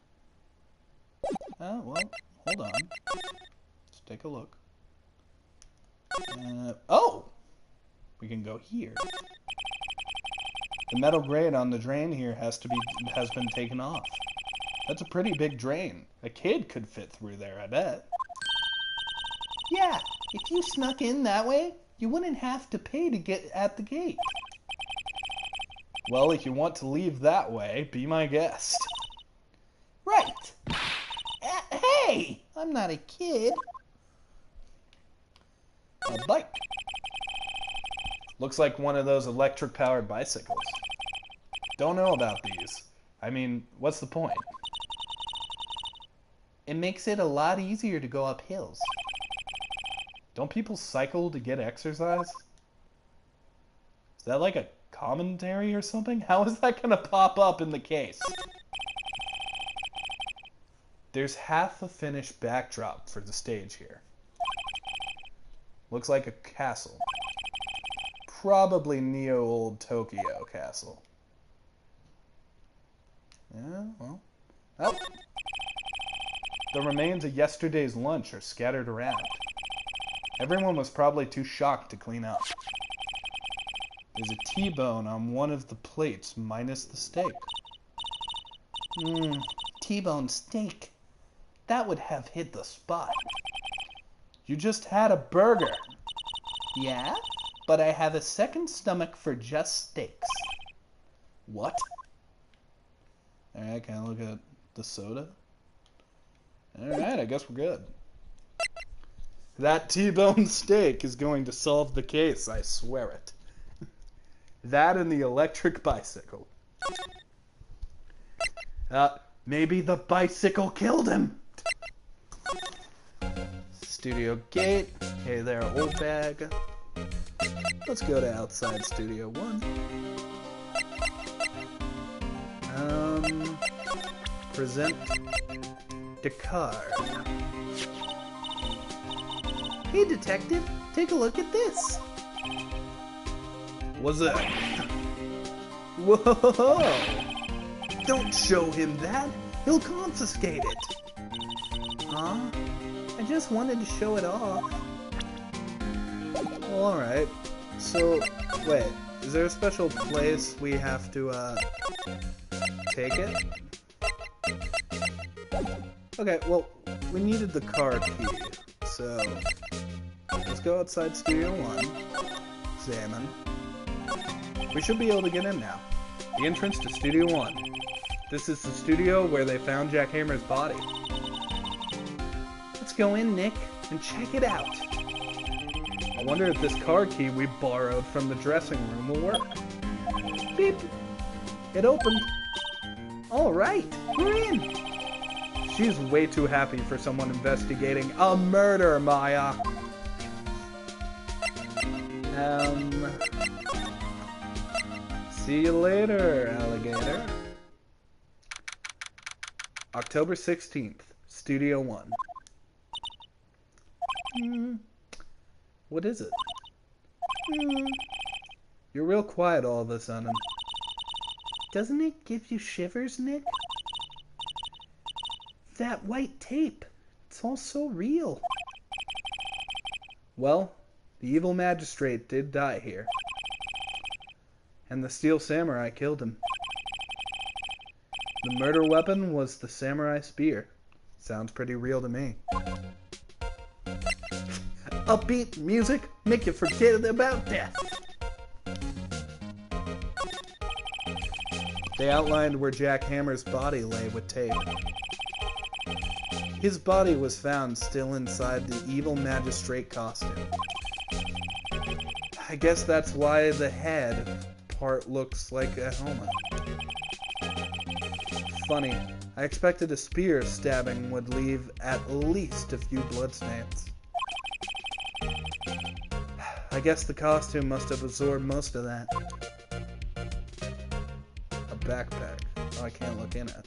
Oh, well, hold on. Let's take a look. Oh! We can go here. The metal grate on the drain here has been taken off. That's a pretty big drain. A kid could fit through there, I bet. Yeah, if you snuck in that way, you wouldn't have to pay to get at the gate. Well, if you want to leave that way, be my guest. Right. Hey! I'm not a kid. A bike. Looks like one of those electric-powered bicycles. Don't know about these. I mean, what's the point? It makes it a lot easier to go up hills. Don't people cycle to get exercise? Is that like a commentary or something? How is that gonna pop up in the case? There's half a finished backdrop for the stage here. Looks like a castle. Probably Neo-Old Tokyo castle. Yeah, well. Oh! The remains of yesterday's lunch are scattered around. Everyone was probably too shocked to clean up. There's a T-bone on one of the plates minus the steak. T-bone steak. That would have hit the spot. You just had a burger. Yeah, but I have a second stomach for just steaks. What? Alright, can I look at the soda? Alright, I guess we're good. That T-bone steak is going to solve the case, I swear it. That and the electric bicycle. Maybe the bicycle killed him. Studio gate. Hey there, old bag. Let's go to outside Studio 1. Present the card. Hey, detective, take a look at this. What's that? Whoa! Don't show him that. He'll confiscate it. Huh? I just wanted to show it off. Well, alright. So, wait. Is there a special place we have to, take it? Okay, well, we needed the car key. So, let's go outside Studio 1. Examine. We should be able to get in now. The entrance to Studio 1. This is the studio where they found Jack Hammer's body. Let's go in, Nick, and check it out. I wonder if this car key we borrowed from the dressing room will work. Beep. It opened. All right, we're in. She's way too happy for someone investigating a murder, Maya. See you later, alligator. October 16th, Studio 1. What is it? You're real quiet all of a sudden. Doesn't it give you shivers, Nick? That white tape. It's all so real. Well, the evil magistrate did die here. And the steel samurai killed him. The murder weapon was the samurai spear. Sounds pretty real to me. Upbeat music make you forget about death. They outlined where Jack Hammer's body lay with tape. His body was found still inside the evil magistrate costume. I guess that's why the head part looks like a helmet. Funny, I expected a spear stabbing would leave at least a few bloodstains. I guess the costume must have absorbed most of that. A backpack. Oh, I can't look in it.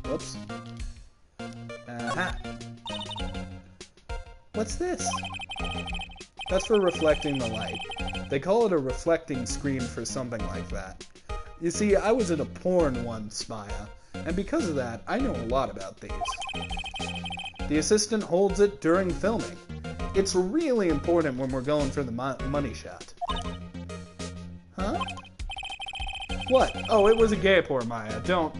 Whoops. Aha! What's this? That's for reflecting the light. They call it a reflecting screen for something like that. You see, I was in a porn once, Maya, and because of that, I know a lot about these. The assistant holds it during filming. It's really important when we're going for the money shot. Huh? What? Oh, it was a gay porn, Maya. Don't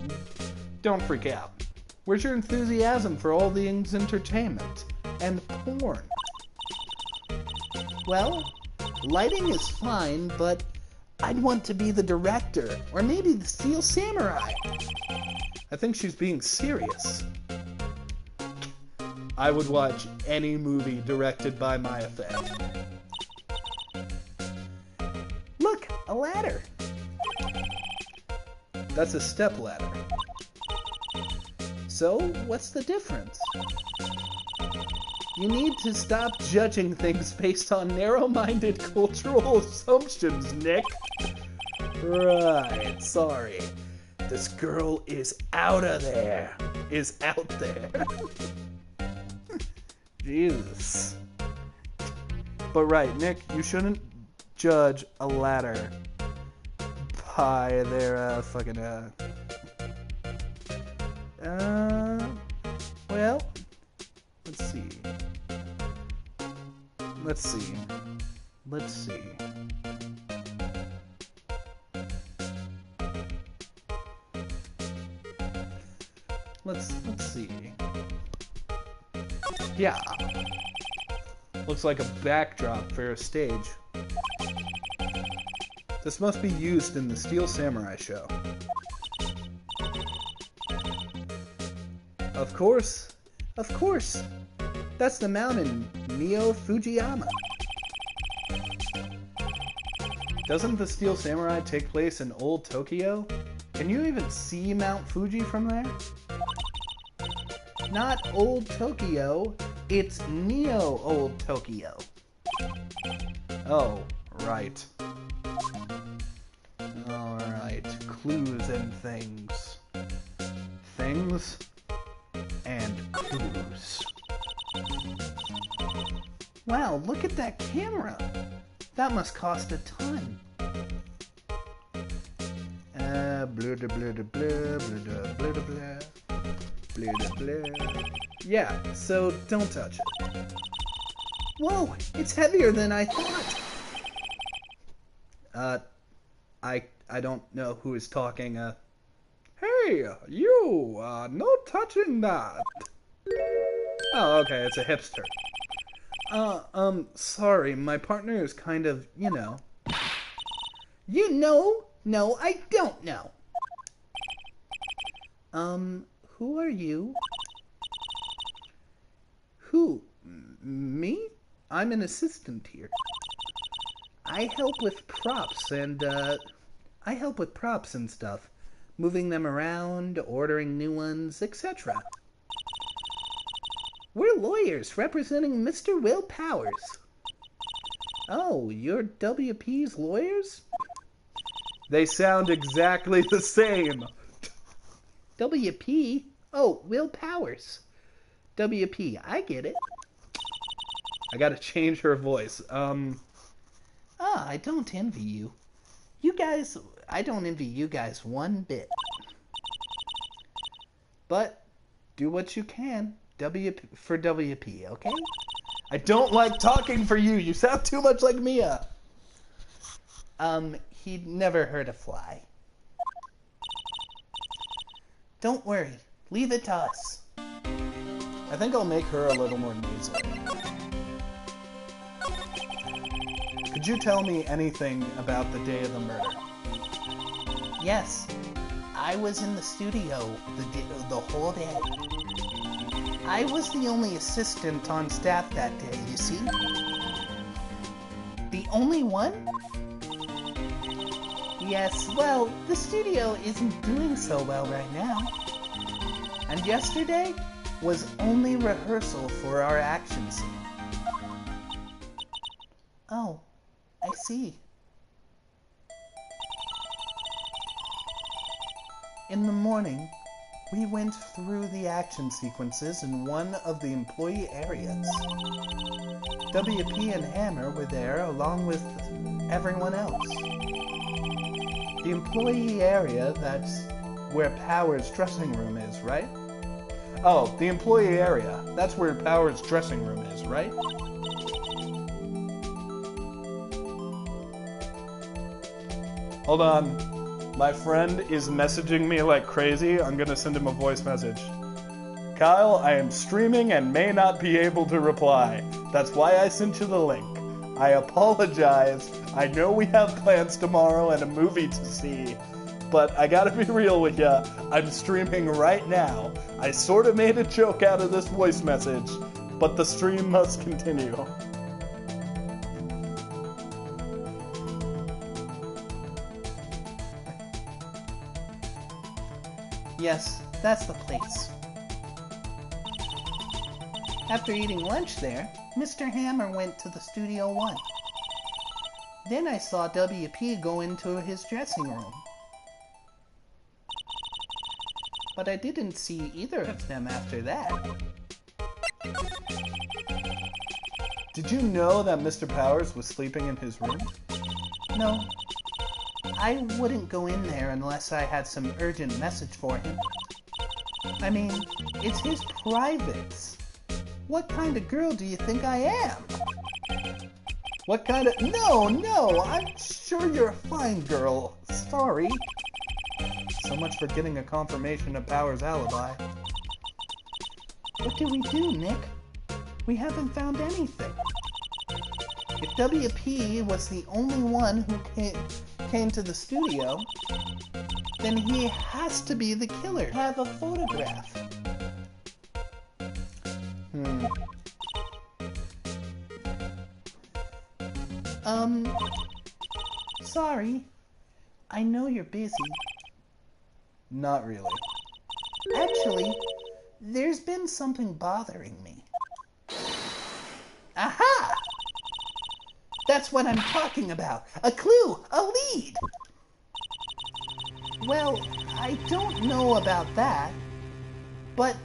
freak out. Where's your enthusiasm for all things entertainment and porn? Well, lighting is fine, but I'd want to be the director, or maybe the Steel Samurai. I think she's being serious. I would watch any movie directed by Maya Fey. Look, a ladder. That's a step ladder. So, what's the difference? You need to stop judging things based on narrow-minded cultural assumptions, Nick. Right, sorry. This girl is out there. Is out there. Jesus. But right, Nick, you shouldn't judge a ladder by their, well, let's see. Let's see. Yeah. Looks like a backdrop for a stage. This must be used in the Steel Samurai show. Of course, Of course. That's the mountain, Neo Fujiyama. Doesn't the Steel Samurai take place in Old Tokyo? Can you even see Mount Fuji from there? Not Old Tokyo, it's Neo Old Tokyo. Oh, right. Alright, clues and things. Things and clues. Wow, look at that camera. That must cost a ton. Blah, blah, blah, blah, blah, blah, blah, blah. Blah, blah, blah. Yeah, so don't touch it. Whoa, it's heavier than I thought. I don't know who is talking. Hey, you, no touching that. Oh, okay, it's a hipster. Sorry, my partner is kind of, You know? No, I don't know. Who are you? Who? Me? I'm an assistant here. I help with props and stuff. Moving them around, ordering new ones, etc. We're lawyers representing Mr. Will Powers. Oh, you're WP's lawyers? They sound exactly the same. WP? Oh, Will Powers. WP, I get it. I gotta change her voice. I don't envy you. I don't envy you guys one bit. But, do what you can. For WP, okay? I don't like talking for you. You sound too much like Mia. He'd never hurt a fly. Don't worry. Leave it to us. I think I'll make her a little more nasal. Could you tell me anything about the day of the murder? Yes. I was in the studio the whole day. I was the only assistant on staff that day, you see? The only one? Yes, well, the studio isn't doing so well right now. And yesterday was only rehearsal for our action scene. Oh, I see. In the morning, we went through the action sequences in one of the employee areas. WP and Hammer were there along with everyone else. The employee area, that's where Power's dressing room is, right? Oh, the employee area. That's where Power's dressing room is, right? Hold on. My friend is messaging me like crazy. I'm gonna send him a voice message. Kyle, I am streaming and may not be able to reply. That's why I sent you the link. I apologize. I know we have plans tomorrow and a movie to see, but I gotta be real with ya. I'm streaming right now. I sort of made a joke out of this voice message, but the stream must continue. Yes, that's the place. After eating lunch there, Mr. Hammer went to the Studio 1. Then I saw WP go into his dressing room. But I didn't see either of them after that. Did you know that Mr. Powers was sleeping in his room? No. I wouldn't go in there unless I had some urgent message for him. I mean, it's his privates. What kind of girl do you think I am? What kind of... No, I'm sure you're a fine girl. Sorry. So much for getting a confirmation of Power's alibi. What do we do, Nick? We haven't found anything. If WP was the only one who came to the studio, then he has to be the killer. Have a photograph. Sorry. I know you're busy. Not really. Actually, there's been something bothering me. Aha! That's what I'm talking about. A clue, a lead. Well, I don't know about that, but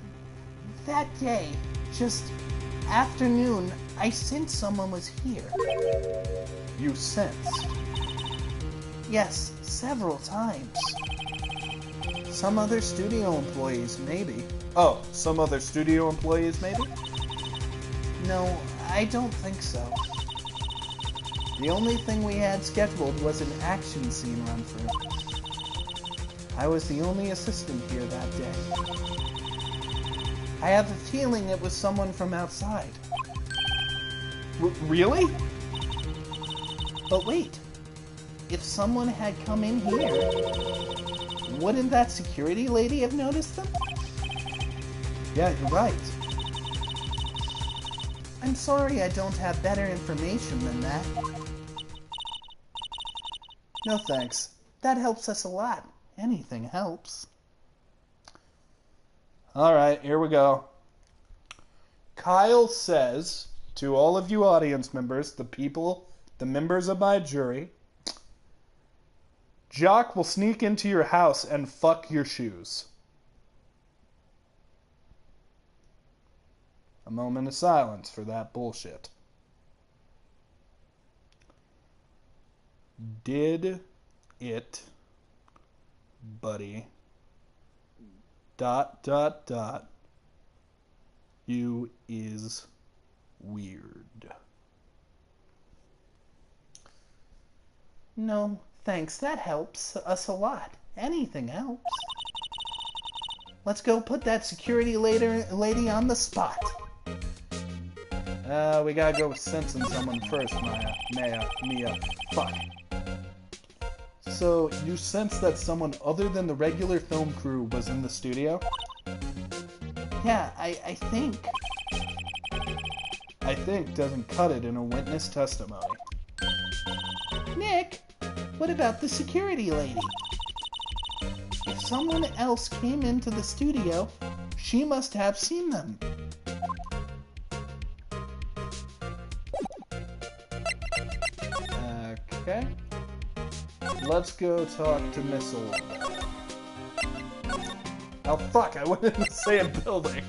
that day, just afternoon, I sensed someone was here. You sensed? Yes, several times. Some other studio employees, maybe. Oh, some other studio employees, maybe? No, I don't think so. The only thing we had scheduled was an action scene run-through. I was the only assistant here that day. I have a feeling it was someone from outside. Really? But wait, if someone had come in here, wouldn't that security lady have noticed them? Yeah, you're right. I'm sorry I don't have better information than that. No thanks. That helps us a lot. Anything helps. Alright, here we go. Kyle says to all of you audience members, the members of my jury, Jock will sneak into your house and fuck your shoes. A moment of silence for that bullshit. Did it, buddy, ... you is weird. No, thanks. That helps us a lot. Anything helps. Let's go put that security lady on the spot. We gotta go with sensing someone first, Mia. Fuck. So, you sense that someone other than the regular film crew was in the studio? Yeah, I think. I think doesn't cut it in a witness testimony. Nick, what about the security lady? If someone else came into the studio, she must have seen them. Okay. Let's go talk to Miss Old. Oh fuck, I went in the same building.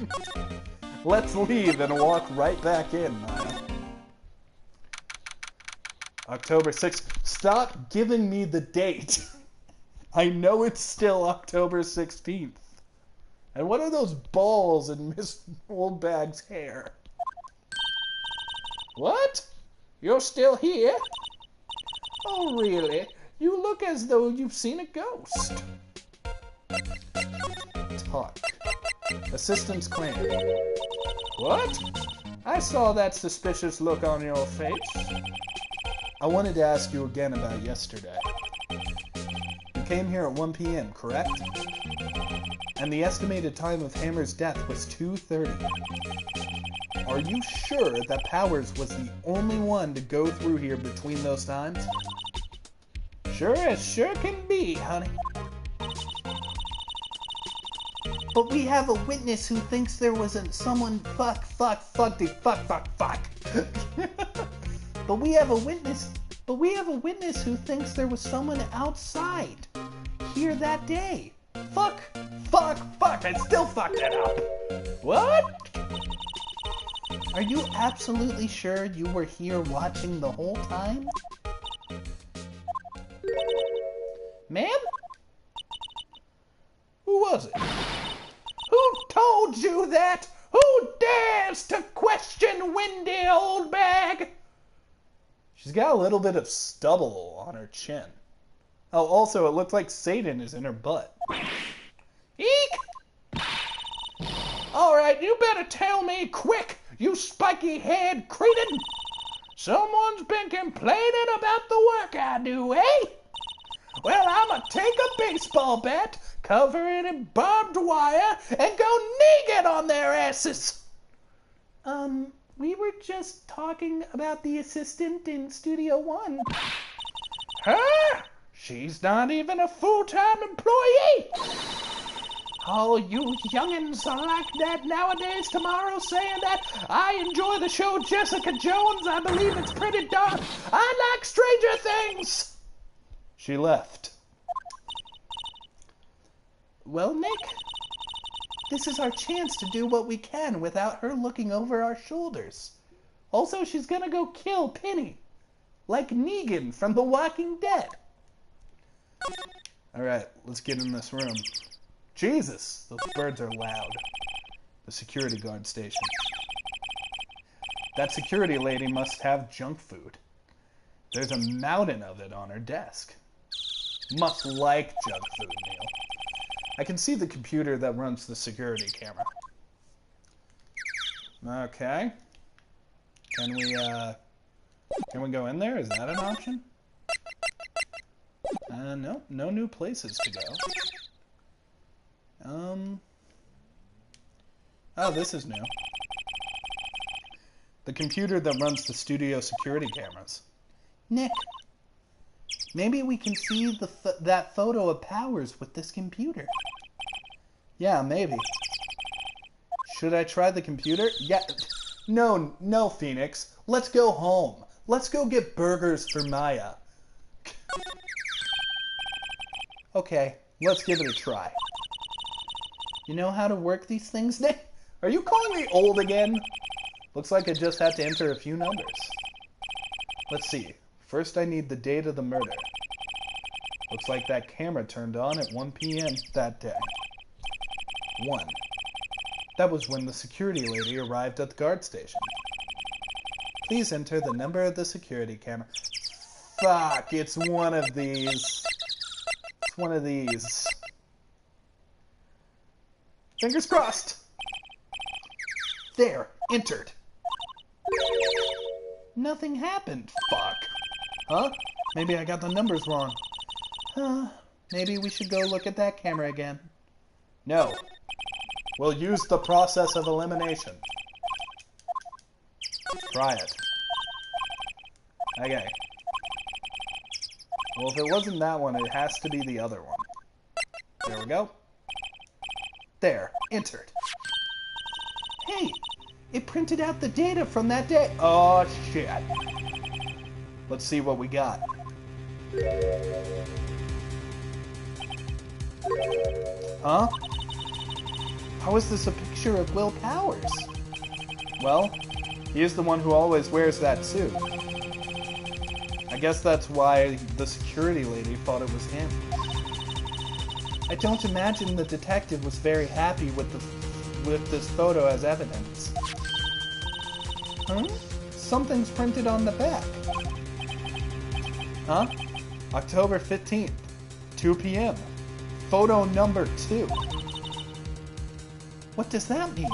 Let's leave and walk right back in, Maya. October 6th. Stop giving me the date. I know it's still October 16th. And what are those balls in Miss Oldbag's hair? What? You're still here? Oh, really? You look as though you've seen a ghost. Talk. Assistant's claim. What? I saw that suspicious look on your face. I wanted to ask you again about yesterday. You came here at 1 p.m., correct? And the estimated time of Hammer's death was 2:30. Are you sure that Powers was the only one to go through here between those times? Sure as sure can be, honey. But we have a witness who thinks there wasn't someone fuck. But we have a witness who thinks there was someone outside here that day. Fuck. I still fucked it up. What? Are you absolutely sure you were here watching the whole time? Ma'am? Who was it? Who told you that? Who dares to question Windy Oldbag? She's got a little bit of stubble on her chin. Oh, also, it looked like Satan is in her butt. Eek! Alright, you better tell me quick, you spiky-haired cretin! Someone's been complaining about the work I do, eh? Well, I'ma take a baseball bat, cover it in barbed wire, and go naked on their asses! We were just talking about the assistant in Studio One. Huh? She's not even a full-time employee! Oh, you youngins are like that nowadays. Tomorrow saying that I enjoy the show Jessica Jones. I believe it's pretty dark. I like Stranger Things. She left. Well, Nick, this is our chance to do what we can without her looking over our shoulders. Also, she's gonna go kill Penny, like Negan from The Walking Dead. Alright, let's get in this room. Jesus, those birds are loud. The security guard station. That security lady must have junk food. There's a mountain of it on her desk. Must like junk food, Neil. I can see the computer that runs the security camera. Okay. Can we go in there? Is that an option? No new places to go. Oh, this is new. The computer that runs the studio security cameras. Nick, maybe we can see that photo of Powers with this computer. Yeah, maybe. Should I try the computer? Yeah. No, Phoenix. Let's go home. Let's go get burgers for Maya. Okay, let's give it a try. You know how to work these things, Nick? Are you calling me old again? Looks like I just had to enter a few numbers. Let's see. First I need the date of the murder. Looks like that camera turned on at 1 p.m. that day. 1. That was when the security lady arrived at the guard station. Please enter the number of the security camera. Fuck, it's one of these. It's one of these. Fingers crossed. There, entered. Nothing happened. Fuck. Huh? Maybe I got the numbers wrong. Maybe we should go look at that camera again. No. We'll use the process of elimination. Try it. Okay. Well, if it wasn't that one, it has to be the other one. There we go. There, entered. Hey, it printed out the data from that day. Oh, shit. Let's see what we got. Huh? How is this a picture of Will Powers? Well, he is the one who always wears that suit. I guess that's why the security lady thought it was him. I don't imagine the detective was very happy with this photo as evidence. Huh? Something's printed on the back. Huh? October 15th, 2 p.m. Photo number 2. What does that mean?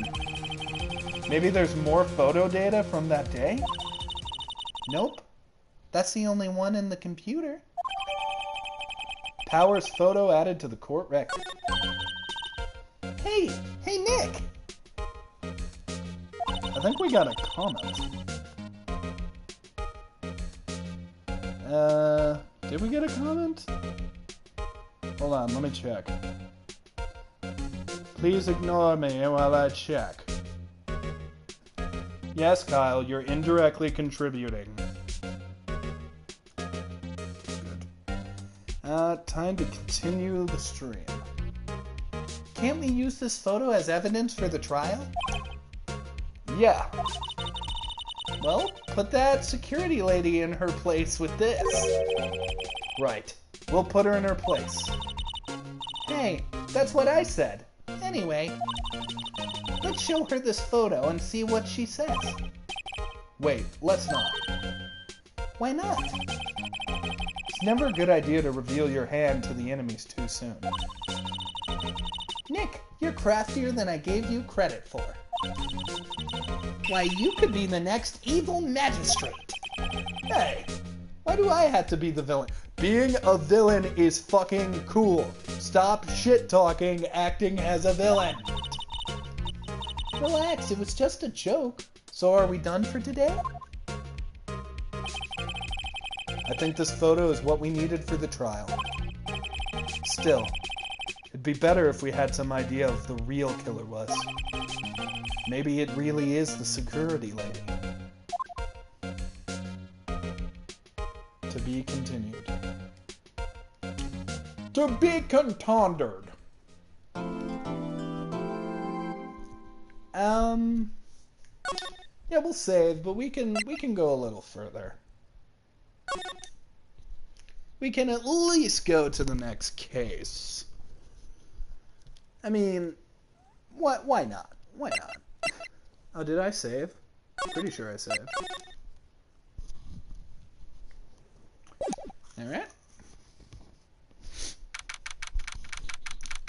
Maybe there's more photo data from that day? Nope. That's the only one in the computer. Powers photo added to the court record. Hey, Nick! I think we got a comment. Did we get a comment? Hold on, let me check. Please ignore me while I check. Yes, Kyle, you're indirectly contributing. Good. Time to continue the stream. Can't we use this photo as evidence for the trial? Yeah. Well, put that security lady in her place with this. Right. We'll put her in her place. Hey, that's what I said. Anyway, let's show her this photo and see what she says. Wait, let's not. Why not? It's never a good idea to reveal your hand to the enemies too soon. Nick, you're craftier than I gave you credit for. Why, you could be the next evil magistrate. Hey, why do I have to be the villain? Being a villain is fucking cool. Stop shit-talking acting as a villain. Relax, it was just a joke. So are we done for today? I think this photo is what we needed for the trial. Still, it'd be better if we had some idea of who the real killer was. Maybe it really is the security lady. To be continued. To be contended. Yeah, we'll save, but we can go a little further. We can at least go to the next case. I mean, why not? Why not? Oh, did I save? Pretty sure I saved. Alright.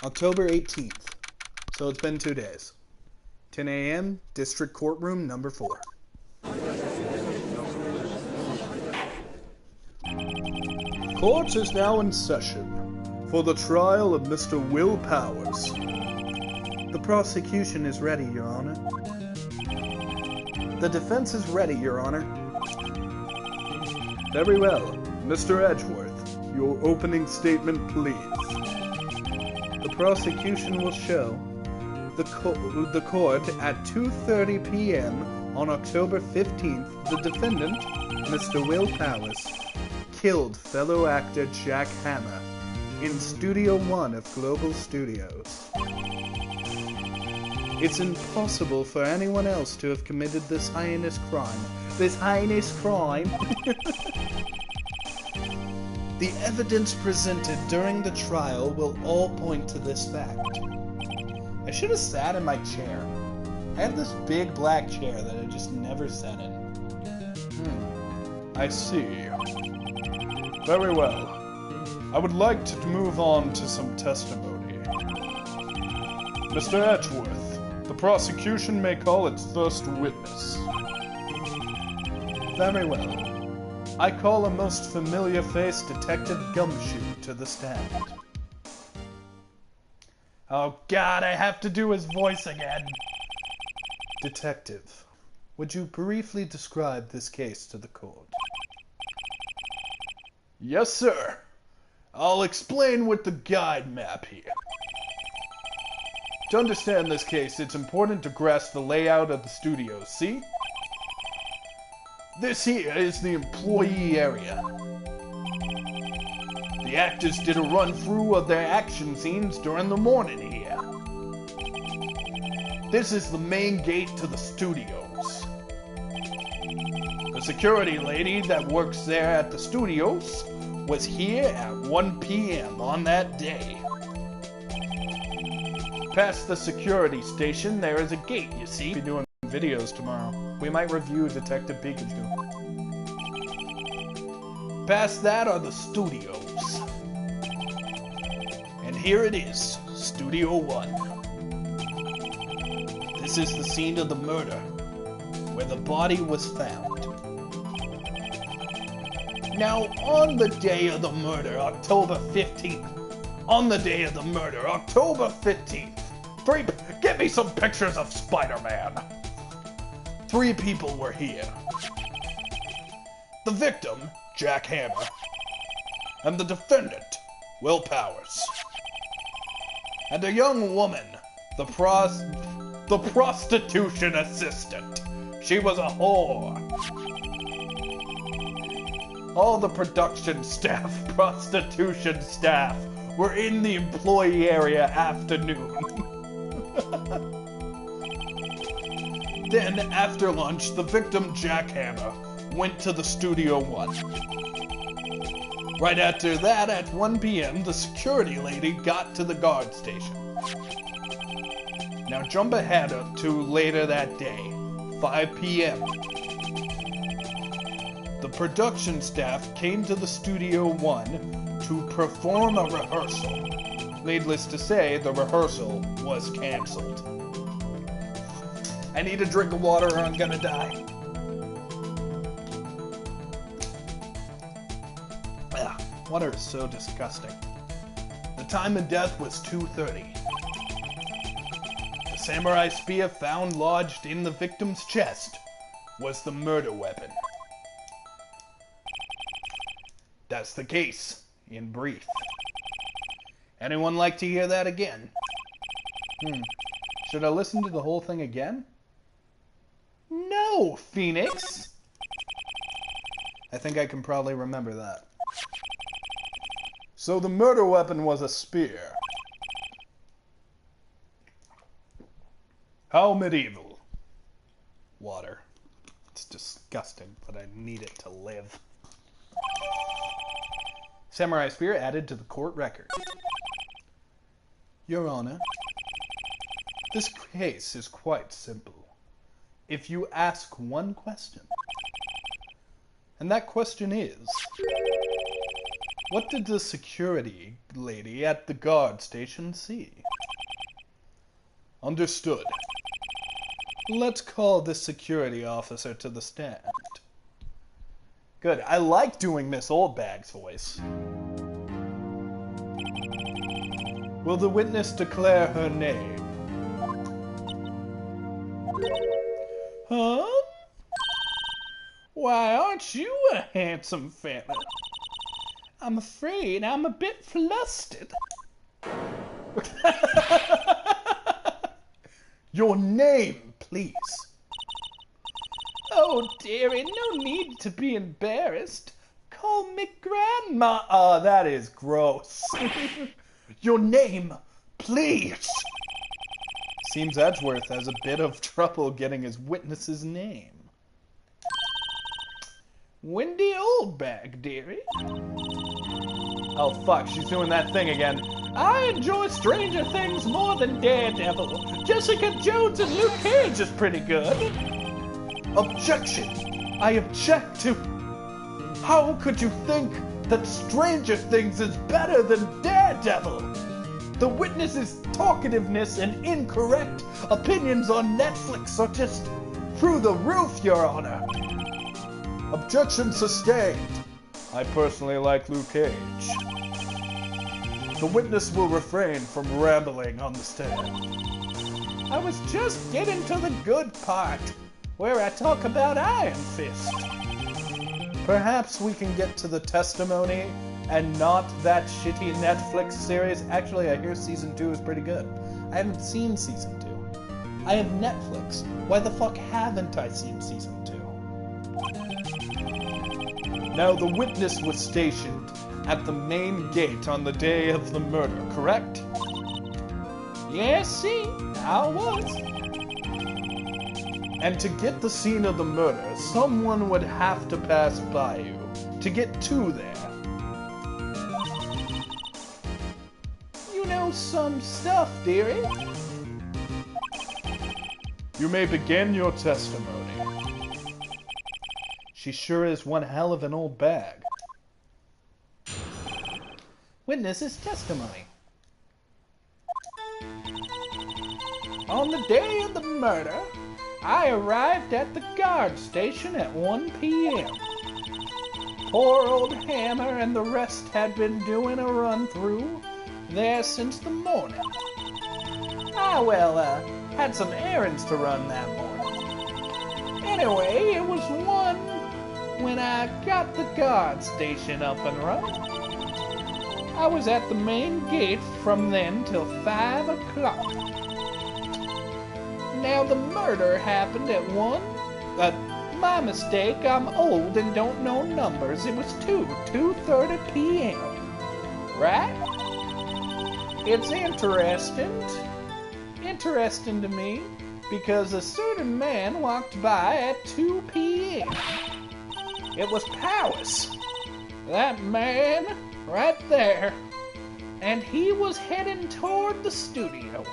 October 18th. So it's been 2 days. 10 a.m., District Courtroom number 4. Court is now in session for the trial of Mr. Will Powers. The prosecution is ready, Your Honor. The defense is ready, Your Honor. Very well. Mr. Edgeworth, your opening statement, please. The prosecution will show the court at 2:30 p.m. on October 15th, the defendant, Mr. Will Powers, killed fellow actor Jack Hammer in Studio 1 of Global Studios. It's impossible for anyone else to have committed this heinous crime. This heinous crime? The evidence presented during the trial will all point to this fact. I should have sat in my chair. I have this big black chair that I just never sat in. I see. Very well. I would like to move on to some testimony. Mr. Edgeworth, the prosecution may call its first witness. Very well. I call a most familiar face, Detective Gumshoe, to the stand. Oh God, I have to do his voice again. Detective, would you briefly describe this case to the court? Yes, sir. I'll explain with the guide map here. To understand this case, it's important to grasp the layout of the studio, see? This here is the employee area. The actors did a run-through of their action scenes during the morning here. This is the main gate to the studios. The security lady that works there at the studios was here at 1 p.m. on that day. Past the security station, there is a gate, you see. We'll be doing videos tomorrow. We might review Detective Pikachu. Past that are the studios. And here it is, Studio 1. This is the scene of the murder, where the body was found. Now, on the day of the murder, October 15th, get me some pictures of Spider-Man. 3 people were here. The victim, Jack Hammer, and the defendant, Will Powers. And a young woman, the prostitution assistant. She was a whore. All the production staff, prostitution staff, were in the employee area afternoon. Then, after lunch, the victim, Jack Hammer, went to the Studio 1. Right after that, at 1 p.m., the security lady got to the guard station. Now jump ahead to later that day, 5 p.m. The production staff came to the Studio 1 to perform a rehearsal. Needless to say, the rehearsal was cancelled. I need a drink of water or I'm gonna die. Ugh, water is so disgusting. The time of death was 2:30. The samurai spear found lodged in the victim's chest was the murder weapon. That's the case, in brief. Anyone like to hear that again? Should I listen to the whole thing again? No, Phoenix! I think I can probably remember that. So the murder weapon was a spear. How medieval? Water. It's disgusting, but I need it to live. Samurai spear added to the court record. Your Honor, this case is quite simple. If you ask one question, and that question is, what did the security lady at the guard station see? Understood. Let's call this security officer to the stand. Good. I like doing Miss Oldbag's voice. Will the witness declare her name? Huh? Why, aren't you a handsome fella? I'm afraid I'm a bit flustered. Your name, please. Oh, dearie, no need to be embarrassed. Call me Grandma. That is gross. Your name, please. Seems Edgeworth has a bit of trouble getting his witness's name. Wendy Oldbag, dearie. Oh, fuck, she's doing that thing again. I enjoy Stranger Things more than Daredevil. Jessica Jones and Luke Cage is pretty good. Objection! I object to... How could you think that Stranger Things is better than Daredevil? The witness's talkativeness and incorrect opinions on Netflix are just through the roof, Your Honor. Objection sustained. I personally like Luke Cage. The witness will refrain from rambling on the stand. I was just getting to the good part, where I talk about Iron Fist. Perhaps we can get to the testimony and not that shitty Netflix series. Actually, I hear Season 2 is pretty good. I haven't seen Season 2. I have Netflix. Why the fuck haven't I seen Season 2? Now, the witness was stationed at the main gate on the day of the murder, correct? Yes, see, I was. And to get the scene of the murder, someone would have to pass by you to get to there. You know some stuff, dearie. You may begin your testimony. She sure is one hell of an old bag. Witness's testimony. On the day of the murder, I arrived at the guard station at 1 p.m. Poor old Hammer and the rest had been doing a run-through there since the morning. I, had some errands to run that morning. Anyway, it was 1 when I got the guard station up and running. I was at the main gate from then till 5 o'clock. Now, the murder happened at 1. My mistake, I'm old and don't know numbers. It was 2:30 p.m. Right? It's interesting to me, because a certain man walked by at 2 p.m. It was Powers. That man right there. And he was heading toward the studio.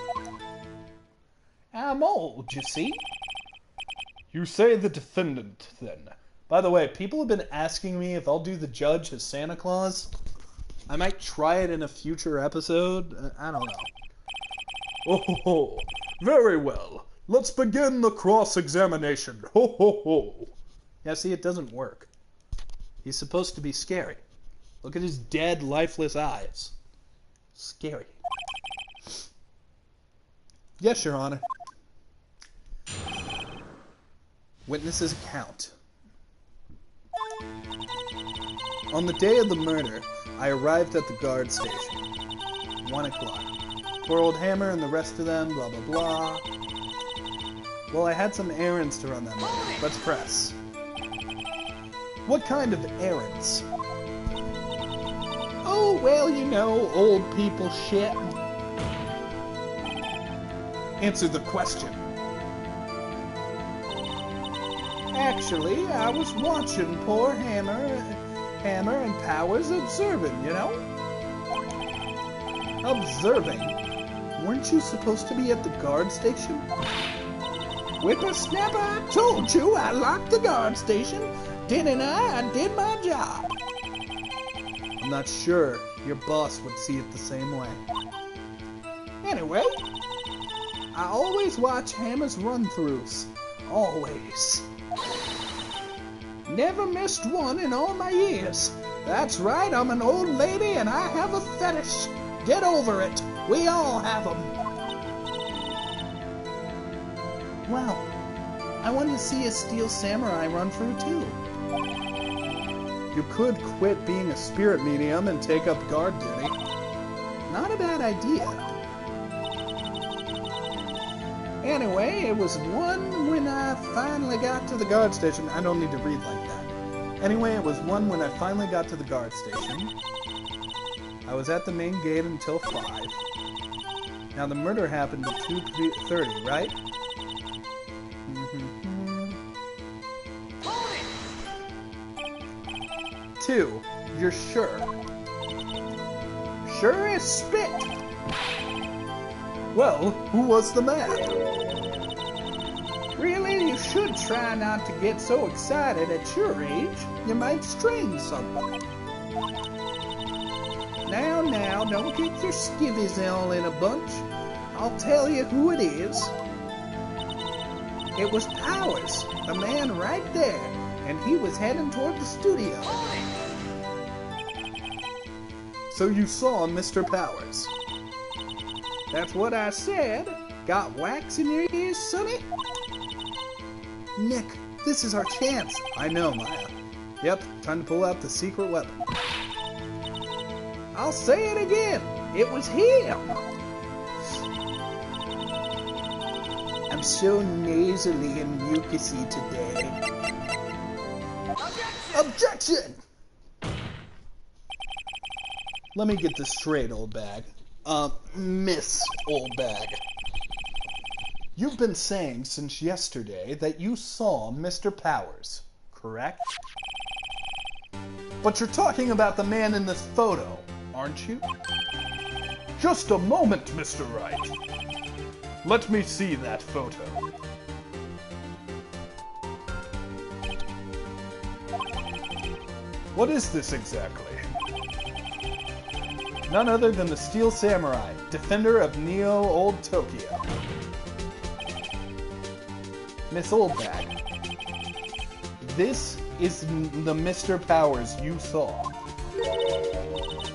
I'm old, you see. You say the defendant, then. By the way, people have been asking me if I'll do the judge as Santa Claus. I might try it in a future episode. I don't know. Oh, very well. Let's begin the cross-examination. Ho, ho, ho. Yeah, see, it doesn't work. He's supposed to be scary. Look at his dead, lifeless eyes. Scary. Yes, Your Honor. Witness's account. On the day of the murder, I arrived at the guard station. 1 o'clock. Poor old Hammer and the rest of them, blah blah blah. Well, I had some errands to run that morning. Let's press. What kind of errands? Oh, well, you know, old people shit. Answer the question. Actually, I was watching poor Hammer and Powers observing, you know? Observing? Weren't you supposed to be at the guard station? Whippersnapper, I told you I locked the guard station. Didn't I? I did my job. I'm not sure your boss would see it the same way. Anyway, I always watch Hammer's run-throughs. Always. Never missed one in all my years. That's right, I'm an old lady and I have a fetish. Get over it. We all have them. Wow. I wanted to see a Steel Samurai run through too. You could quit being a spirit medium and take up guard duty. Not a bad idea. Anyway, it was one when I finally got to the guard station. I don't need to read like that. Anyway, it was one when I finally got to the guard station. I was at the main gate until 5. Now the murder happened at 2:30, right? 2. You're sure? Sure as spit! Well, who was the man? Really, you should try not to get so excited at your age. You might strain someone. Now, don't get your skivvies all in a bunch. I'll tell you who it is. It was Powers, the man right there, and he was heading toward the studio. So you saw Mr. Powers? That's what I said. Got wax in your ears, sonny? Nick, this is our chance. I know, Maya. Yep, time to pull out the secret weapon. I'll say it again. It was him. I'm so nasally and mucusy today. Objection! Let me get this straight, old bag. Miss Old Bag. You've been saying since yesterday that you saw Mr. Powers, correct? But you're talking about the man in this photo, aren't you? Just a moment, Mr. Wright. Let me see that photo. What is this exactly? None other than the Steel Samurai, defender of Neo Old Tokyo. Miss Oldbag, this is the Mr. Powers you saw.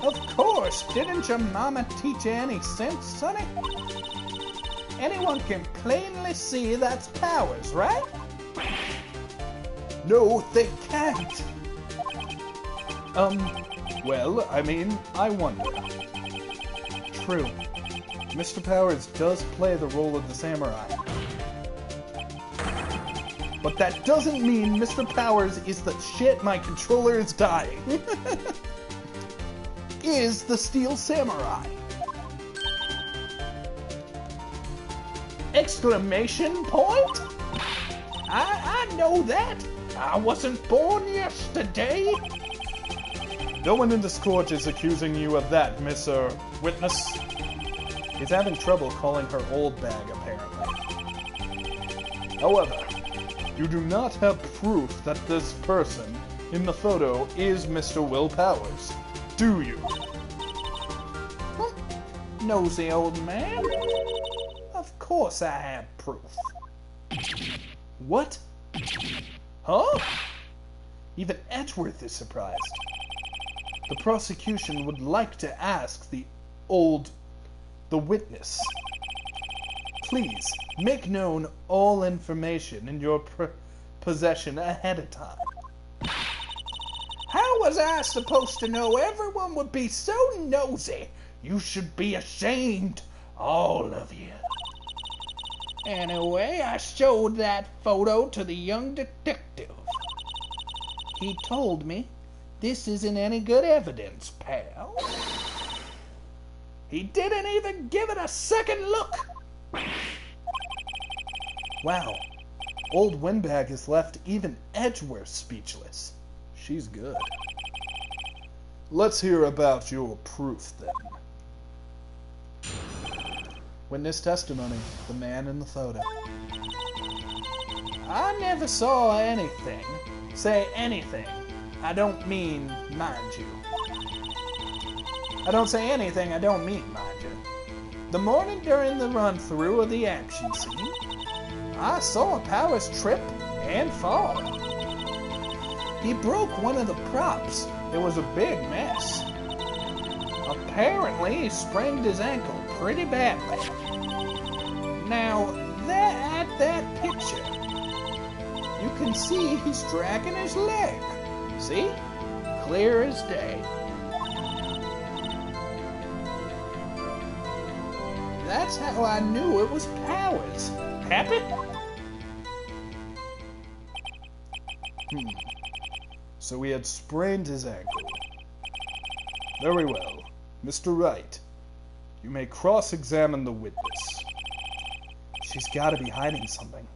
Of course! Didn't your mama teach you any sense, sonny? Anyone can plainly see that's Powers, right? No, they can't! Well, I mean, I wonder. True. Mr. Powers does play the role of the samurai. But that doesn't mean Mr. Powers is the shit my controller is dying. Is the Steel Samurai. Exclamation point? I know that. I wasn't born yesterday. No one in this court is accusing you of that, Miss, Witness. He's having trouble calling her old bag, apparently. However, you do not have proof that this person in the photo is Mr. Will Powers, do you? Nosy old man. Of course I have proof. What? Huh? Even Edgeworth is surprised. The prosecution would like to ask the witness. Please, make known all information in your possession ahead of time. How was I supposed to know everyone would be so nosy? You should be ashamed, all of you. Anyway, I showed that photo to the young detective. He told me, this isn't any good evidence, pal. He didn't even give it a second look. Wow, old Windbag has left even Edgeworth speechless. She's good. Let's hear about your proof, then. Witness testimony, the man in the photo. I never saw anything. Say anything. I don't mean mind you. I don't say anything I don't mean mind you. The morning during the run-through of the action scene, I saw Powers trip and fall. He broke one of the props. It was a big mess. Apparently, he sprained his ankle pretty badly. Now, at that picture, you can see he's dragging his leg. See? Clear as day. That's how I knew it was Powers. Happy? So he had sprained his ankle. Very well. Mr. Wright, you may cross-examine the witness. She's got to be hiding something.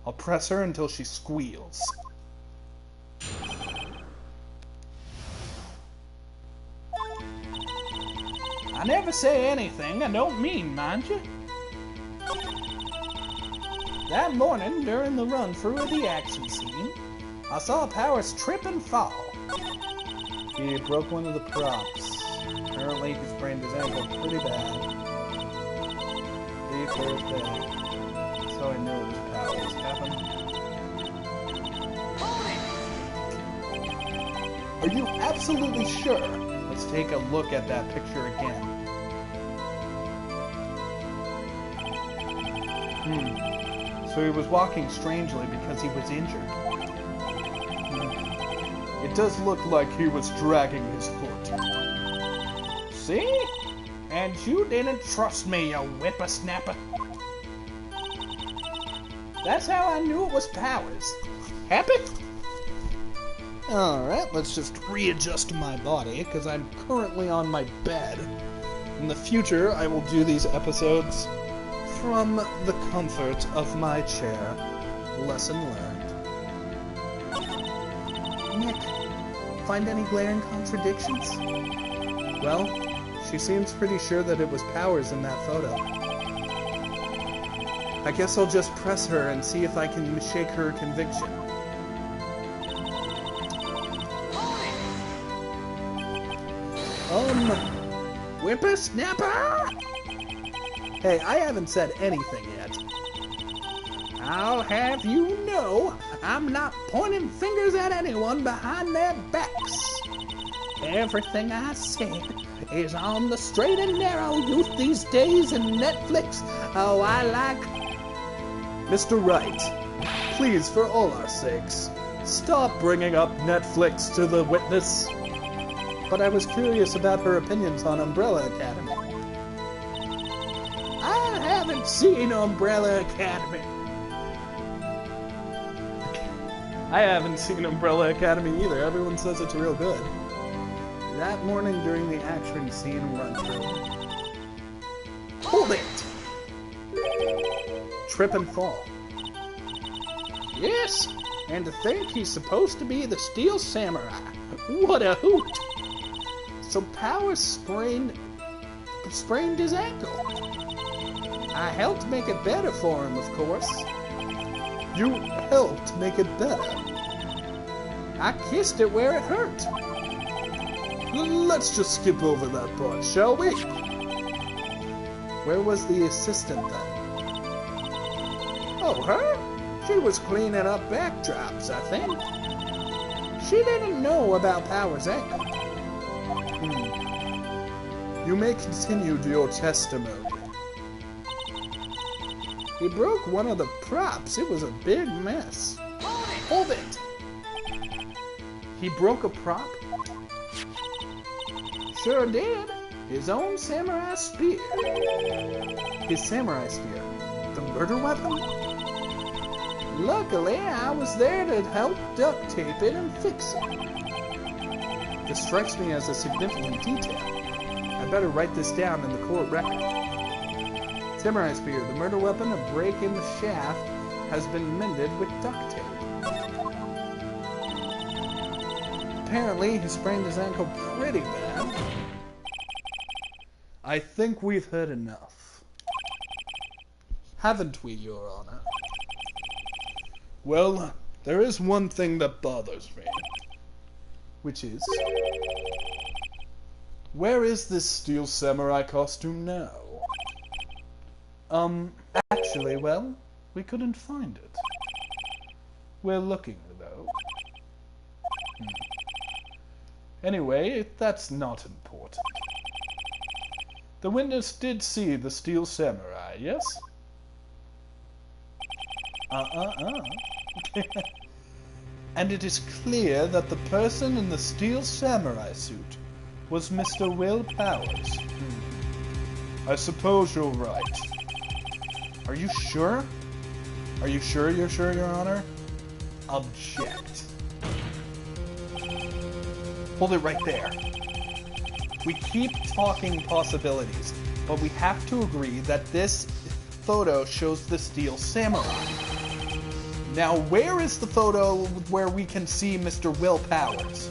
I'll press her until she squeals. I never say anything I don't mean, mind you. That morning, during the run-through of the action scene, I saw Powers trip and fall. He broke one of the props. Apparently he sprained his ankle pretty bad. The first day. That's how I knew it was Powers. Happened. Are you absolutely sure? Let's take a look at that picture again. So he was walking strangely because he was injured. It does look like he was dragging his foot. See? And you didn't trust me, you whippersnapper. That's how I knew it was Powers. Happy? Alright, let's just readjust my body, because I'm currently on my bed. In the future, I will do these episodes from the comfort of my chair. Lesson learned. Nick, find any glaring contradictions? Well, she seems pretty sure that it was Powers in that photo. I guess I'll just press her and see if I can shake her conviction. Whippersnapper? Hey, I haven't said anything yet. I'll have you know, I'm not pointing fingers at anyone behind their backs. Everything I said is on the straight and narrow youth these days in Netflix. Oh, I like... Mr. Wright, please, for all our sakes, stop bringing up Netflix to the witness. But I was curious about her opinions on Umbrella Academy. I haven't seen Umbrella Academy. I haven't seen Umbrella Academy either. Everyone says it's real good. That morning during the action scene run-through. Hold it! Trip and fall. Yes, and to think he's supposed to be the Steel Samurai. What a hoot! So Powers sprained his ankle. I helped make it better for him, of course. You helped make it better. I kissed it where it hurt. Let's just skip over that part, shall we? Where was the assistant then? Oh, her? She was cleaning up backdrops, I think. She didn't know about Powers' ankle. You may continue your testimony. He broke one of the props. It was a big mess. Hold it! He broke a prop? Sure did. His own samurai spear. His samurai spear? The murder weapon? Luckily, I was there to help duct tape it and fix it. This strikes me as a significant detail. I better write this down in the court record. Samurai spear, the murder weapon, a break in the shaft, has been mended with duct tape. Apparently, he sprained his ankle pretty bad. I think we've heard enough. Haven't we, Your Honor? Well, there is one thing that bothers me. Which is? Where is this steel samurai costume now? Actually, well, we couldn't find it. We're looking, though. Anyway, that's not important. The witness did see the steel samurai, yes? And it is clear that the person in the steel samurai suit was Mr. Will Powers. I suppose you're right. Are you sure? Are you sure you're sure, Your Honor? Object. Hold it right there. We keep talking possibilities, but we have to agree that this photo shows the steel samurai. Now, where is the photo where we can see Mr. Will Powers?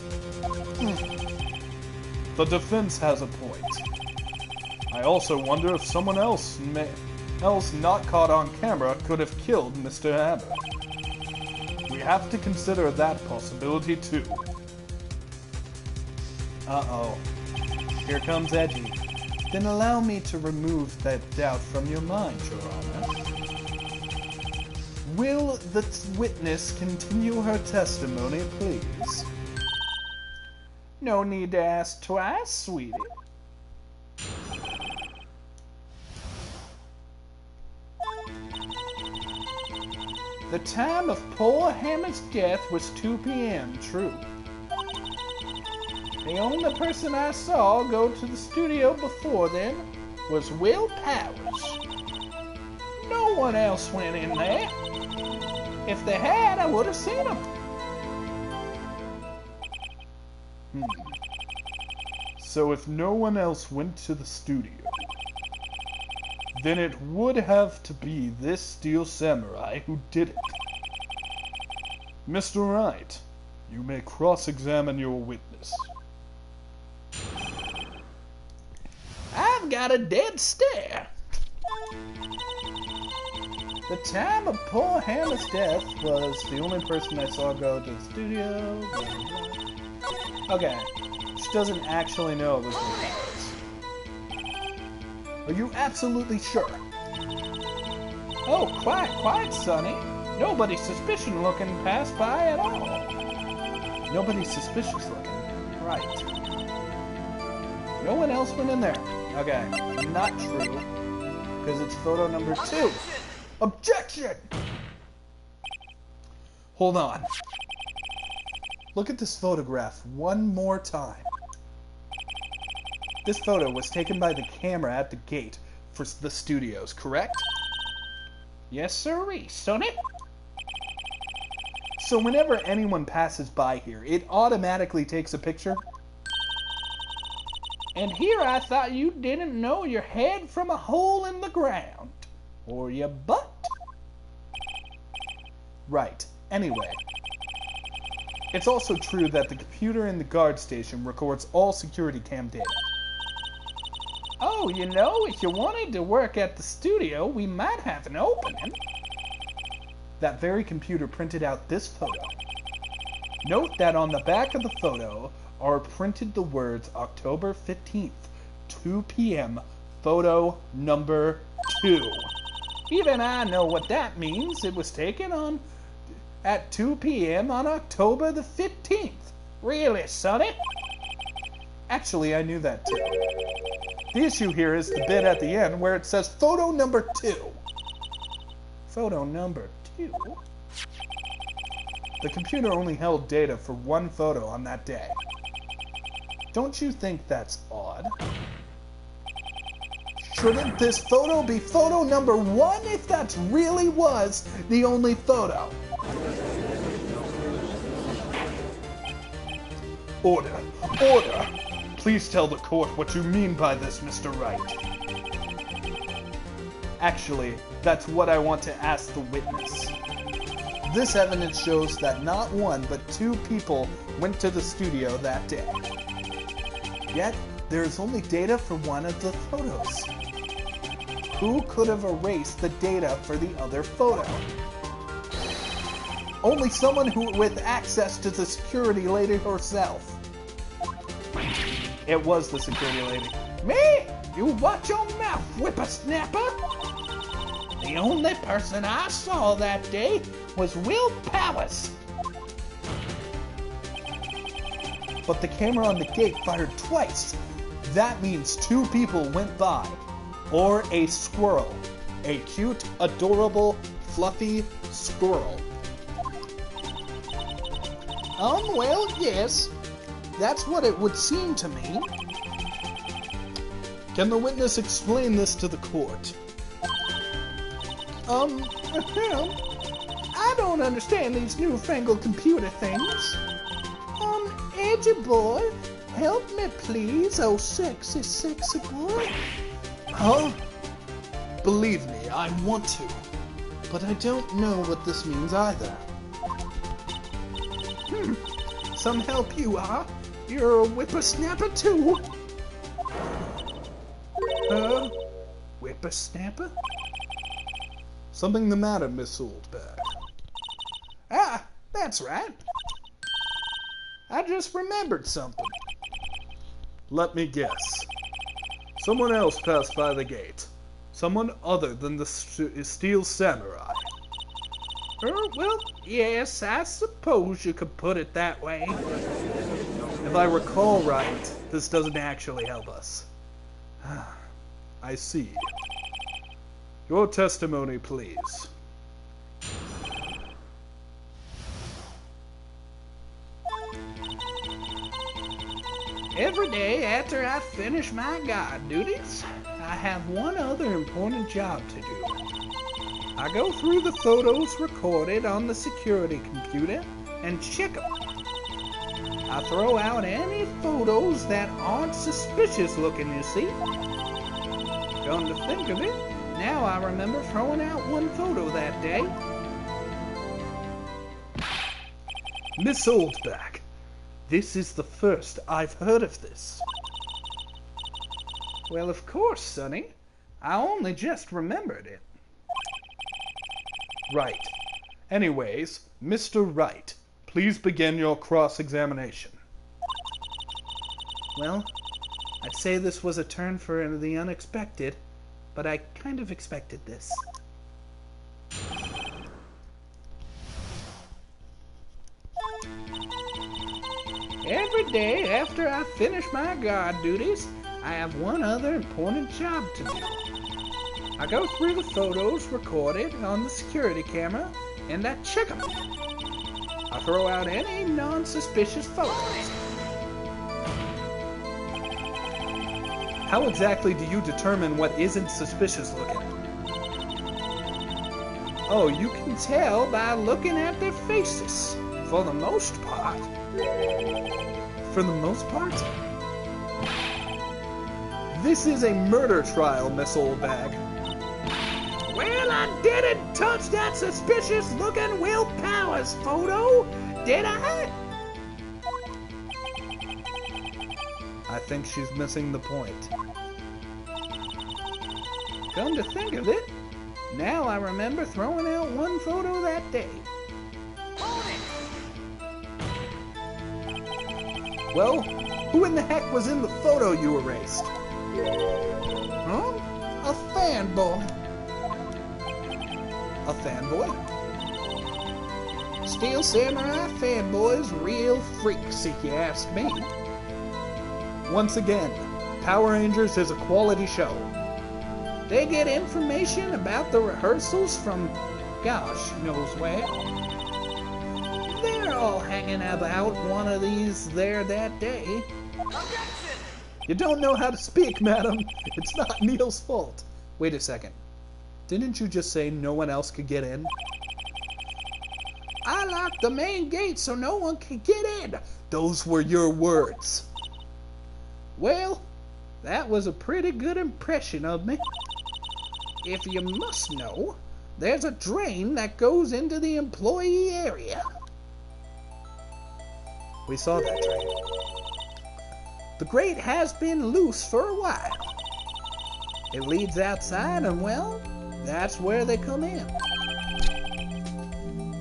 The defense has a point. I also wonder if someone else not caught on camera could have killed Mr. Abbott. We have to consider that possibility too. Uh-oh. Here comes Edgy. Then allow me to remove that doubt from your mind, Your Honor. Will the witness continue her testimony, please? No need to ask twice, sweetie. The time of poor Hammer's death was 2 p.m., true. The only person I saw go to the studio before then was Will Powers. No one else went in there. If they had, I would have seen them. So if no one else went to the studio, then it would have to be this steel samurai who did it. Mr. Wright, you may cross-examine your witness. I've got a dead stare. The time of poor Hammer's death was the only person I saw go to the studio. Okay, she doesn't actually know it was Will Powers. Are you absolutely sure? Oh, quiet, Sonny. Nobody suspicious looking passed by at all. Nobody suspicious looking, right. No one else went in there. Okay, not true. Because it's photo number 2. Objection! Hold on. Look at this photograph one more time. This photo was taken by the camera at the gate for the studios, correct? Yes, sirree, Sonny. So whenever anyone passes by here, it automatically takes a picture? And here I thought you didn't know your head from a hole in the ground. Or your butt. Right. Anyway. It's also true that the computer in the guard station records all security cam data. Oh, you know, if you wanted to work at the studio, we might have an opening. That very computer printed out this photo. Note that on the back of the photo are printed the words October 15th, 2 p.m., photo number 2. Even I know what that means. It was taken on at 2 p.m. on October the 15th. Really, Sonny? Actually, I knew that too. The issue here is the bit at the end where it says photo number 2. Photo number 2? The computer only held data for one photo on that day. Don't you think that's odd? Shouldn't this photo be photo number 1 if that really was the only photo? Order! Order! Please tell the court what you mean by this, Mr. Wright. Actually, that's what I want to ask the witness. This evidence shows that not 1 but 2 people went to the studio that day. Yet, there is only data for 1 of the photos. Who could have erased the data for the other photo? Only someone with access to the security lady herself. It was the security lady. Me? You watch your mouth, whippersnapper! The only person I saw that day was Will Powers. But the camera on the gate fired twice. That means 2 people went by. Or a squirrel. A cute, adorable, fluffy squirrel. Well, yes. That's what it would seem to me. Can the witness explain this to the court? I don't understand these newfangled computer things. Edgy boy, help me please, oh sexy, sexy boy. Huh? Believe me, I want to. But I don't know what this means either. Some help you are? You're a whippersnapper too. Whippersnapper? Something the matter, Miss Oldbag? Ah, that's right. I just remembered something. Let me guess. Someone else passed by the gate. Someone other than the Steel Samurai. Well, yes, I suppose you could put it that way. If I recall right, this doesn't actually help us. I see. Your testimony, please. Every day after I finish my guard duties, I have one other important job to do. I go through the photos recorded on the security computer and check them. I throw out any photos that aren't suspicious looking, you see. Come to think of it, now I remember throwing out one photo that day. Miss Oldbag, this is the first I've heard of this. Well, of course, Sonny. I only just remembered it. Right. Anyways, Mr. Wright, please begin your cross-examination. Well, I'd say this was a turn for the unexpected, but I kind of expected this. Every day after I finish my guard duties, I have one other important job to do. I go through the photos recorded on the security camera, and I check them. I throw out any non-suspicious photos. How exactly do you determine what isn't suspicious looking? Oh, you can tell by looking at their faces, for the most part. For the most part? This is a murder trial, Miss Oldbag. Well, I didn't touch that suspicious-looking Will Powers photo, did I? I think she's missing the point. Come to think of it, now I remember throwing out one photo that day. Well, who in the heck was in the photo you erased? Huh? A fanboy. A fanboy? Steel Samurai fanboys real freaks, if you ask me. Once again, Power Rangers is a quality show. They get information about the rehearsals from gosh knows where. They talking about one of these there that day. You don't know how to speak, madam. It's not Kneale's fault. Wait a second. Didn't you just say no one else could get in? I locked the main gate so no one could get in. Those were your words. Well, that was a pretty good impression of me. If you must know, there's a drain that goes into the employee area. We saw that drain. The grate has been loose for a while. It leads outside and, well, that's where they come in.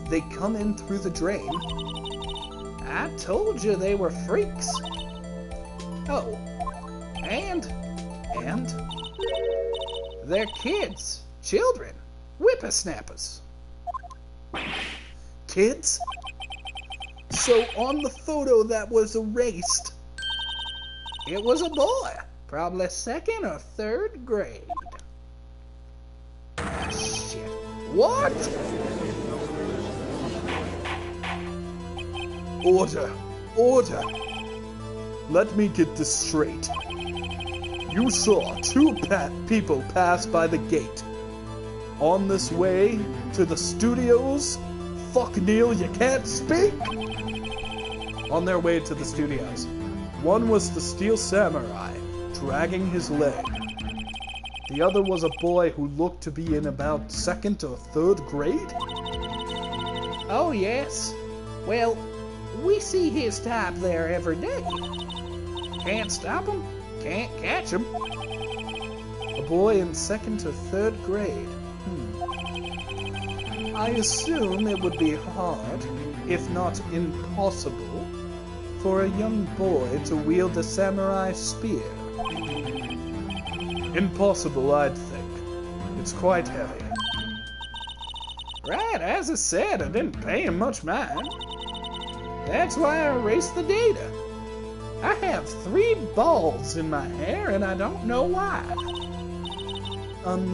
They come in through the drain? I told you they were freaks. Oh, and they're kids, children, whippersnappers. Kids? So on the photo that was erased, it was a boy, probably 2nd or 3rd grade. Ah, shit. What? Order! Order! Let me get this straight. You saw 2 people pass by the gate. On this way to the studios? Fuck Kneale, you can't speak? On their way to the studios. One was the Steel Samurai, dragging his leg. The other was a boy who looked to be in about 2nd or 3rd grade? Oh, yes. Well, we see his type there every day. Can't stop him, can't catch him. A boy in 2nd or 3rd grade. I assume it would be hard, if not impossible, for a young boy to wield a samurai spear. Impossible, I'd think. It's quite heavy. Right, as I said, I didn't pay him much mind. That's why I erased the data. I have 3 balls in my hair and I don't know why.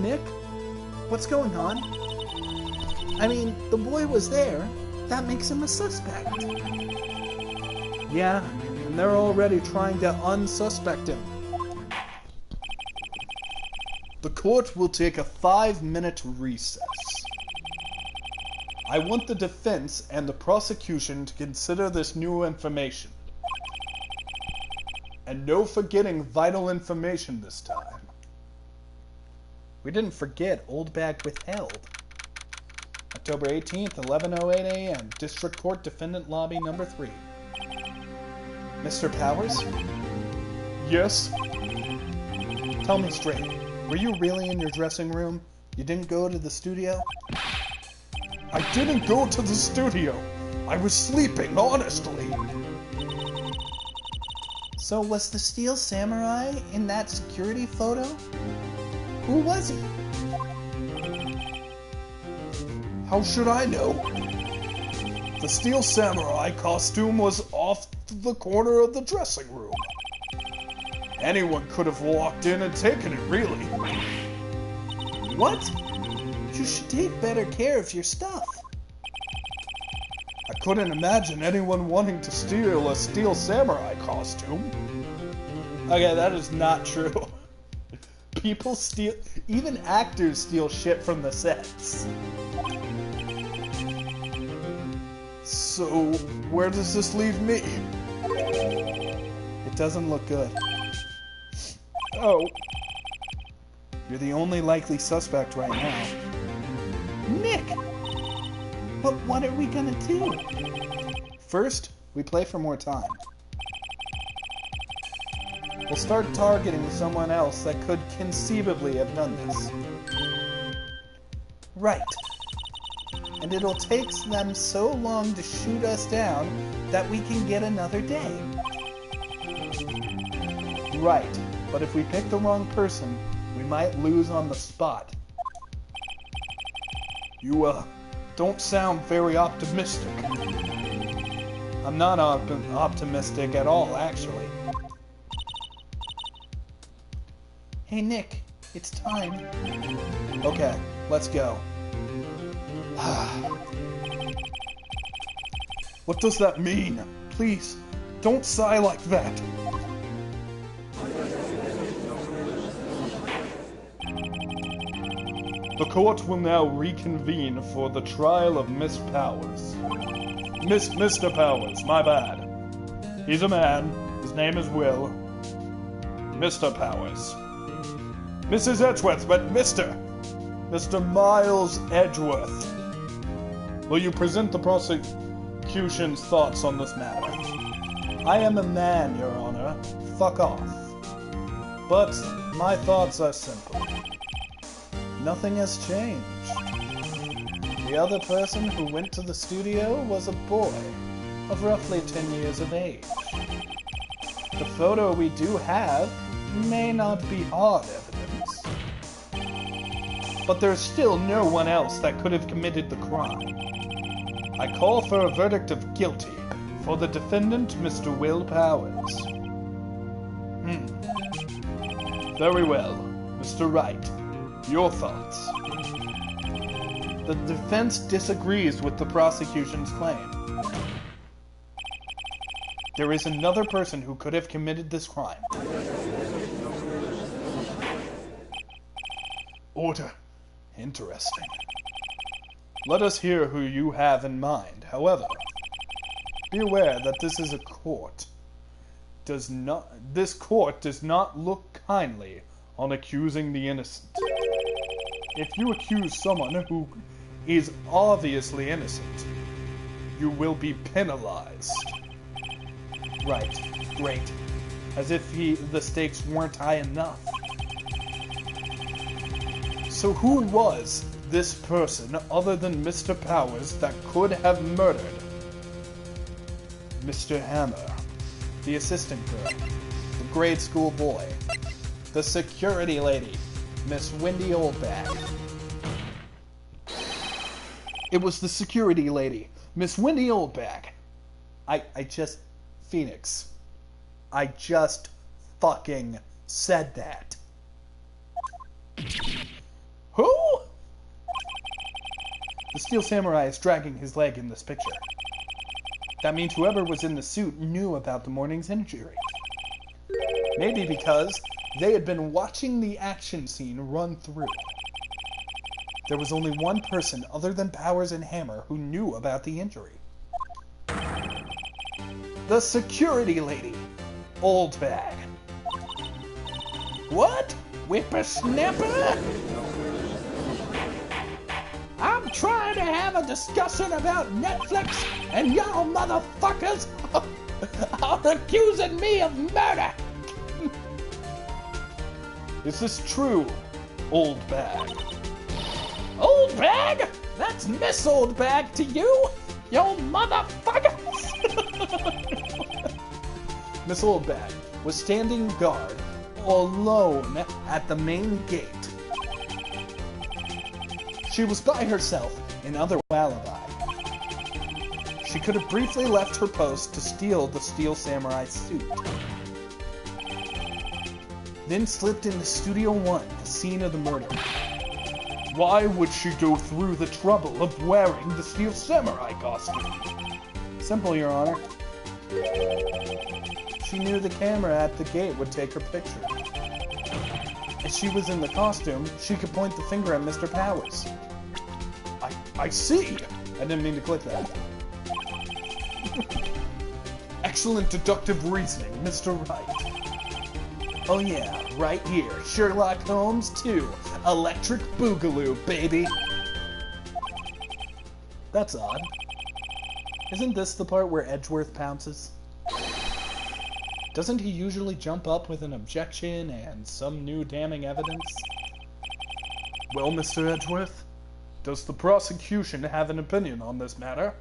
Nick? What's going on? I mean, the boy was there. That makes him a suspect. Yeah, and they're already trying to unsuspect him. The court will take a 5-minute recess. I want the defense and the prosecution to consider this new information. And no forgetting vital information this time. We didn't forget old bag withheld. October 18th, 11:08 a.m. District Court Defendant Lobby number 3. Mr. Powers? Yes? Tell me straight. Were you really in your dressing room? You didn't go to the studio? I didn't go to the studio. I was sleeping, honestly. So was the Steel Samurai in that security photo? Who was he? How should I know? The Steel Samurai costume was off the corner of the dressing room. Anyone could have walked in and taken it, really. What? You should take better care of your stuff. I couldn't imagine anyone wanting to steal a Steel Samurai costume. Okay, that is not true. People steal... Even actors steal shit from the sets. So, where does this leave me? It doesn't look good. Oh. You're the only likely suspect right now. Nick! But what are we gonna do? First, we play for more time. We'll start targeting someone else that could conceivably have done this. Right. And it'll take them so long to shoot us down that we can get another day. Right. But if we pick the wrong person, we might lose on the spot. You, don't sound very optimistic. I'm not optimistic at all, actually. Hey, Nick, it's time. Okay, let's go. What does that mean? Please, don't sigh like that. The court will now reconvene for the trial of Miss Powers. Mr. Powers, my bad. He's a man. His name is Will. Mr. Powers. Mrs. Edgeworth, but Mr. Miles Edgeworth. Will you present the prosecution's thoughts on this matter? I am a man, Your Honor. Fuck off. But my thoughts are simple. Nothing has changed. The other person who went to the studio was a boy of roughly 10 years of age. The photo we do have may not be hard evidence, but there's still no one else that could have committed the crime. I call for a verdict of guilty for the defendant, Mr. Will Powers. Very well. Mr. Wright, your thoughts? The defense disagrees with the prosecution's claim. There is another person who could have committed this crime. Order. Interesting. Let us hear who you have in mind. However, be aware that this is a court. This court does not look kindly on accusing the innocent. If you accuse someone who is obviously innocent, you will be penalized. Right. Great. As if the stakes weren't high enough. So who was this person other than Mr. Powers that could have murdered Mr. Hammer, the assistant girl, the grade school boy, the security lady, Miss Wendy Oldbag? It was the security lady, Miss Wendy Oldbag. Phoenix. I just fucking said that. Who? The Steel Samurai is dragging his leg in this picture. That means whoever was in the suit knew about the morning's injury. Maybe because they had been watching the action scene run through. There was only one person other than Powers and Hammer who knew about the injury. The security lady, Oldbag. What? Whippersnapper? I'm trying to have a discussion about Netflix, and y'all motherfuckers are accusing me of murder. Is this true, Oldbag? Oldbag? That's Miss Oldbag to you, yo motherfuckers! Miss Oldbag was standing guard alone at the main gate. She was by herself, in other alibi. She could have briefly left her post to steal the Steel Samurai suit. Then slipped into Studio 1, the scene of the murder. Why would she go through the trouble of wearing the Steel Samurai costume? Simple, Your Honor. She knew the camera at the gate would take her picture. As she was in the costume, she could point the finger at Mr. Powers. I see! I didn't mean to click that. Excellent deductive reasoning, Mr. Wright. Oh yeah, right here. Sherlock Holmes 2. Electric Boogaloo, baby! That's odd. Isn't this the part where Edgeworth pounces? Doesn't he usually jump up with an objection and some new damning evidence? Well, Mr. Edgeworth, does the prosecution have an opinion on this matter?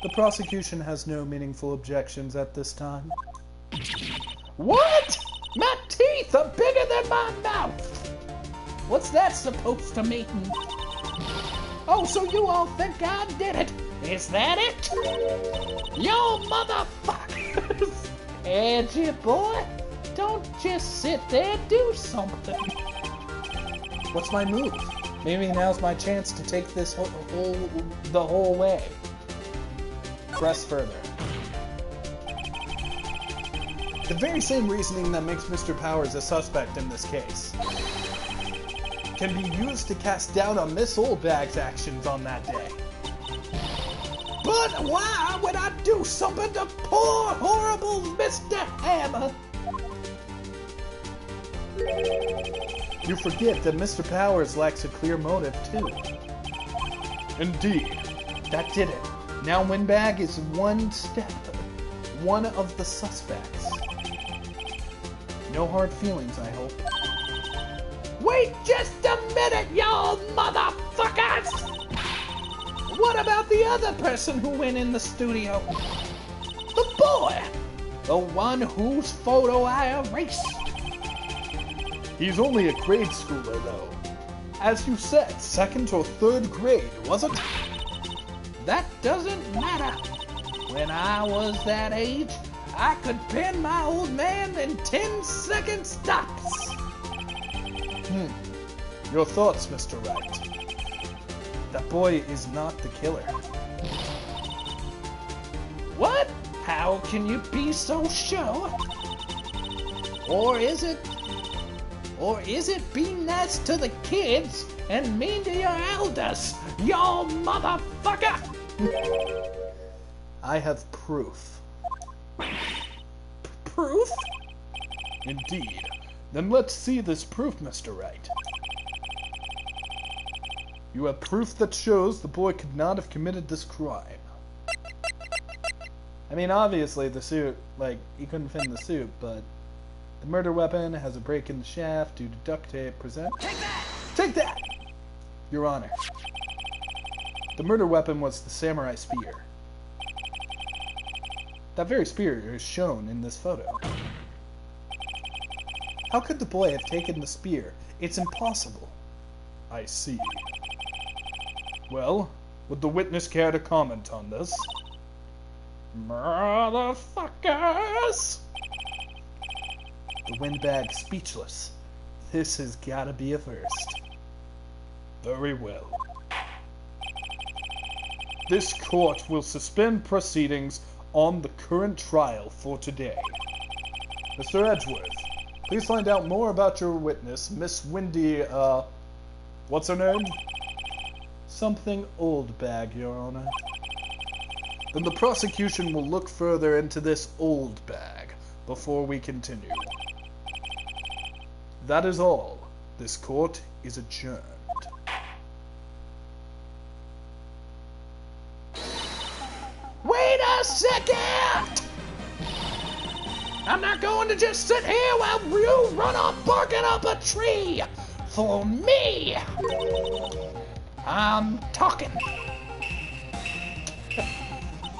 The prosecution has no meaningful objections at this time. What? My teeth are bigger than my mouth! What's that supposed to mean? Oh, so you all think I did it? Is that it? Yo, motherfuckers! Edgy boy, don't just sit there, do something. What's my move? Maybe now's my chance to take this the whole way. Press further. The very same reasoning that makes Mr. Powers a suspect in this case can be used to cast doubt on Miss Oldbag's actions on that day. But why would I do something to poor, horrible Mr. Hammer? You forget that Mr. Powers lacks a clear motive, too. Indeed. That did it. Now Windbag is one of the suspects. No hard feelings, I hope. Wait just a minute, y'all motherfuckers! What about the other person who went in the studio? The boy! The one whose photo I erased. He's only a grade schooler, though. As you said, 2nd or 3rd grade, wasn't it? That doesn't matter. When I was that age, I could pin my old man in 10-second stops. Your thoughts, Mr. Wright? That boy is not the killer. What? How can you be so sure? Or is it being nice to the kids and mean to your elders, y'all motherfucker? I have proof. Proof? Indeed. Then let's see this proof, Mr. Wright. You have proof that shows the boy could not have committed this crime. I mean, obviously the suit, he couldn't fit in the suit, but the murder weapon has a break in the shaft due to duct tape. Present. Take that! Take that! Your Honor. The murder weapon was the samurai spear. That very spear is shown in this photo. How could the boy have taken the spear? It's impossible. I see. Well, would the witness care to comment on this? Motherfuckers! The Windbag speechless. This has gotta be a first. Very well. This court will suspend proceedings on the current trial for today. Mr. Edgeworth, please find out more about your witness, Miss Windy, what's her name? Something Oldbag, Your Honor. Then the prosecution will look further into this Oldbag before we continue. That is all. This court is adjourned. Wait a second! I'm not going to just sit here while you run off barking up a tree! For me! I'm talking.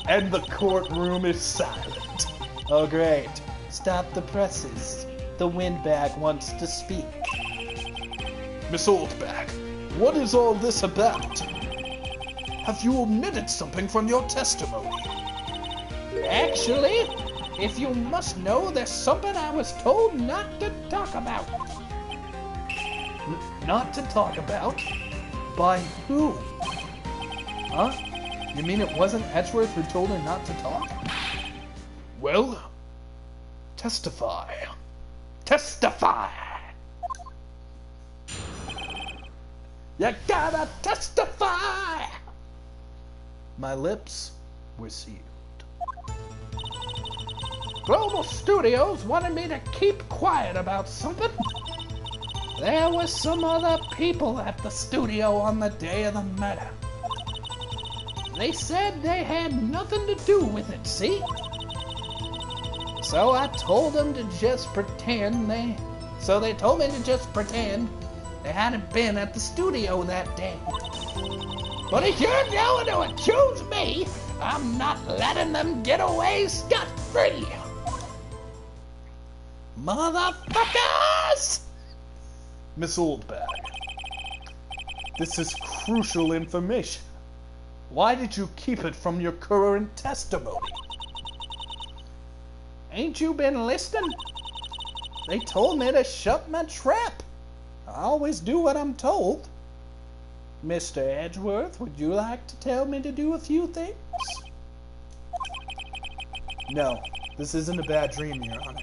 And the courtroom is silent. Oh great. Stop the presses. The Windbag wants to speak. Miss Oldbag, what is all this about? Have you omitted something from your testimony? Actually, if you must know, there's something I was told not to talk about. Not to talk about? By who? Huh? You mean it wasn't Edgeworth who told her not to talk? Well, testify. Testify! You gotta testify! My lips were sealed. Global Studios wanted me to keep quiet about something. There were some other people at the studio on the day of the murder. They said they had nothing to do with it, see? So I told them to just pretend they told me to just pretend they hadn't been at the studio that day. But if you're going to accuse me, I'm not letting them get away scot-free. Motherfuckers! Miss Oldbag, this is crucial information. Why did you keep it from your current testimony? Ain't you been listening? They told me to shut my trap. I always do what I'm told. Mr. Edgeworth, would you like to tell me to do a few things? No, this isn't a bad dream, Your Honor.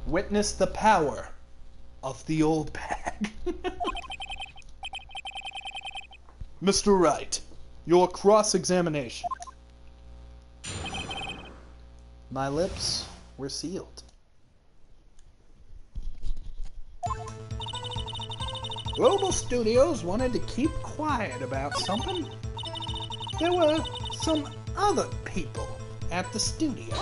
Witness the power of the old bag. Mr. Wright, your cross-examination. My lips were sealed. Global Studios wanted to keep quiet about something. There were some other people at the studio.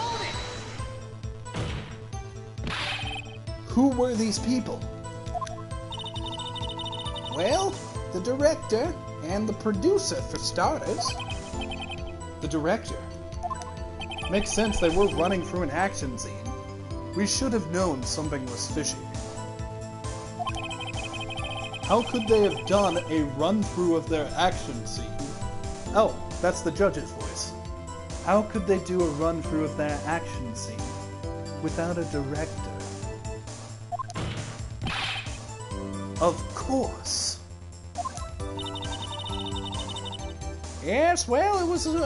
Who were these people? Well, the director and the producer, for starters. The director? Makes sense, they were running through an action scene. We should have known something was fishy. How could they have done a run-through of their action scene? Oh, that's the judge's voice. How could they do a run-through of their action scene without a director? Of course. Yes, well,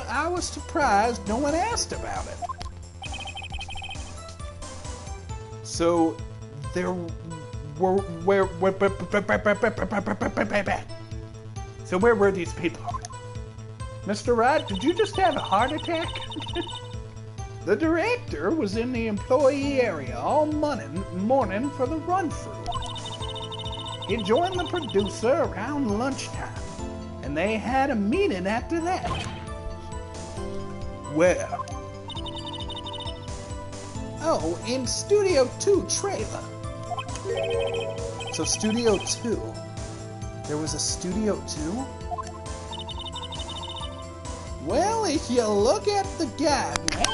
I was surprised no one asked about it. So, there were... So where were these people? Mr. Wright, did you just have a heart attack? The director was in the employee area all morning for the run-through. He joined the producer around lunchtime, and they had a meeting after that. Where? Oh, in Studio 2 trailer. So Studio 2. There was a Studio 2? Well, if you look at the guide map,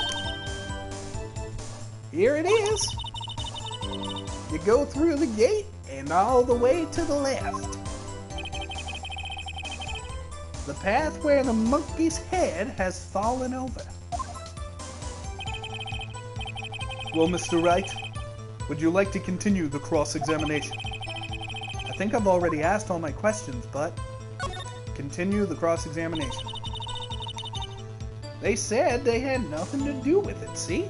here it is. You go through the gate and all the way to the left. The path where the monkey's head has fallen over. Well, Mr. Wright, would you like to continue the cross-examination? I think I've already asked all my questions, but continue the cross-examination. They said they had nothing to do with it, see?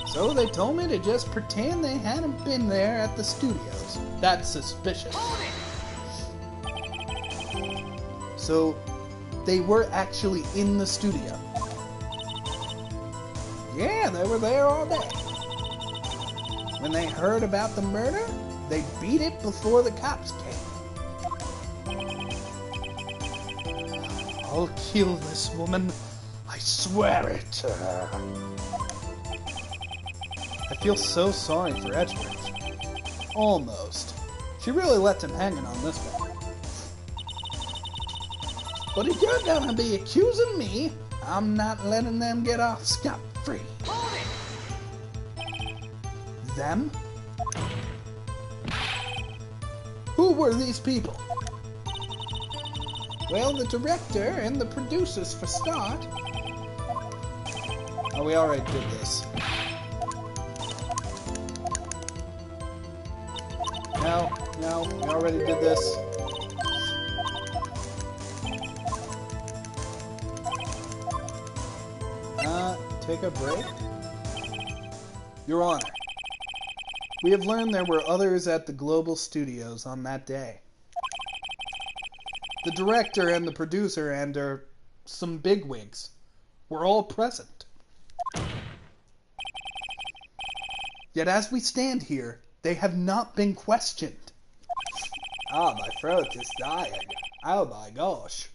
So they told me to just pretend they hadn't been there at the studios. That's suspicious. So, they were actually in the studio? Yeah, they were there all day. When they heard about the murder, they beat it before the cops came. I'll kill this woman. I swear it. I feel so sorry for Edgeworth. Almost. She really left him hanging on this one. But if you're gonna be accusing me, I'm not letting them get off scot-free. Them? Who were these people? Well, the director and the producers for start. Oh, we already did this. No, we already did this. Take a break? Your Honor, we have learned there were others at the Global Studios on that day. The director and the producer and some bigwigs were all present. Yet as we stand here, they have not been questioned. Ah, my throat is dying. Oh my gosh.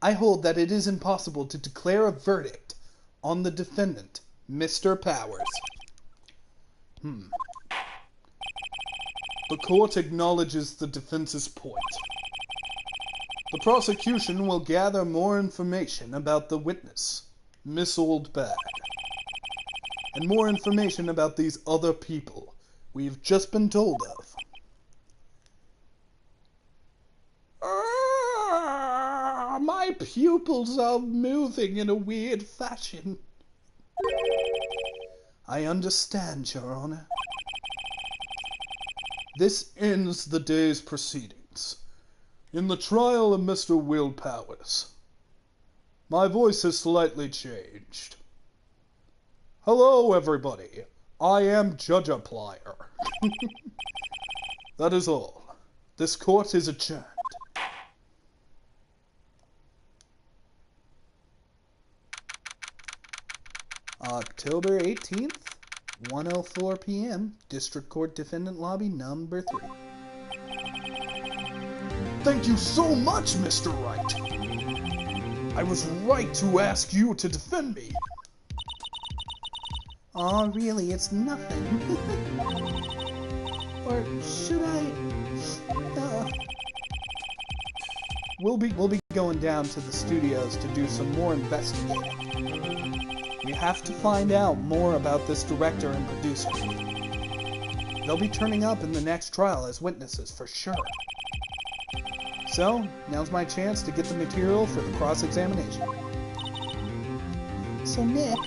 I hold that it is impossible to declare a verdict on the defendant, Mr. Powers. The court acknowledges the defense's point. The prosecution will gather more information about the witness, Miss Oldbag, and more information about these other people we've just been told of. My pupils are moving in a weird fashion. I understand, Your Honor. This ends the day's proceedings. In the trial of Mr. Will Powers, my voice has slightly changed. Hello, everybody. I am Judge Applier. That is all. This court is adjourned. October 18th, 1:04 p.m., District Court Defendant Lobby number 3. Thank you so much, Mr. Wright. I was right to ask you to defend me. Aw, really, it's nothing. Or should I... We'll be going down to the studios to do some more investigating. We have to find out more about this director and producer. They'll be turning up in the next trial as witnesses for sure. So, now's my chance to get the material for the cross-examination. So, Nick,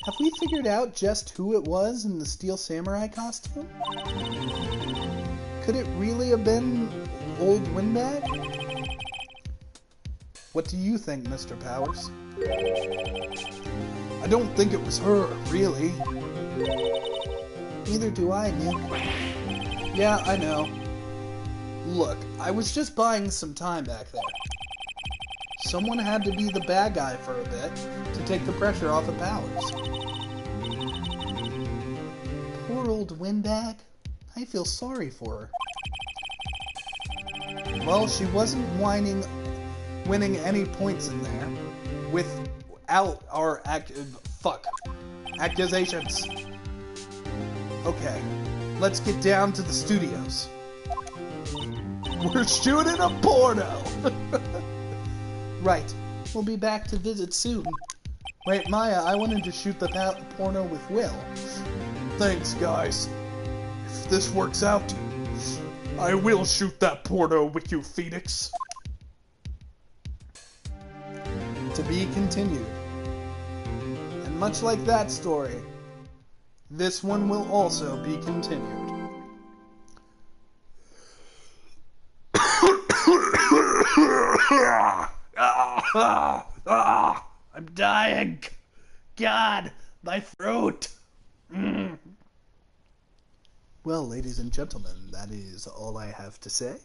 have we figured out just who it was in the Steel Samurai costume? Could it really have been Old Windbag? What do you think, Mr. Powers? I don't think it was her, really. Neither do I, Nick. Yeah, I know. Look, I was just buying some time back there. Someone had to be the bad guy for a bit to take the pressure off of Powers. Poor old Windbag. I feel sorry for her. Well, she wasn't winning any points in there without our accusations. Okay, let's get down to the studios. We're shooting a porno! Right. We'll be back to visit soon. Wait, Maya, I wanted to shoot the porno with Will. Thanks, guys. If this works out, I will shoot that porno with you, Phoenix. To be continued. And much like that story, this one will also be continued. I'm dying. God, my throat. Well, ladies and gentlemen, that is all I have to say.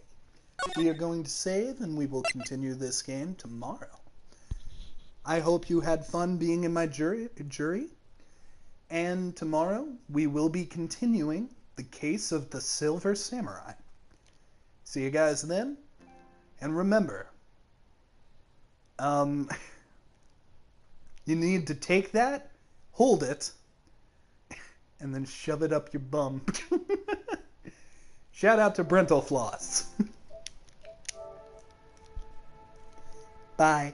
We are going to save, and we will continue this game tomorrow. I hope you had fun being in my jury. And tomorrow, we will be continuing the case of the Silver Samurai. See you guys then. And remember, you need to take that, hold it, and then shove it up your bum. Shout out to Brental Floss. Bye.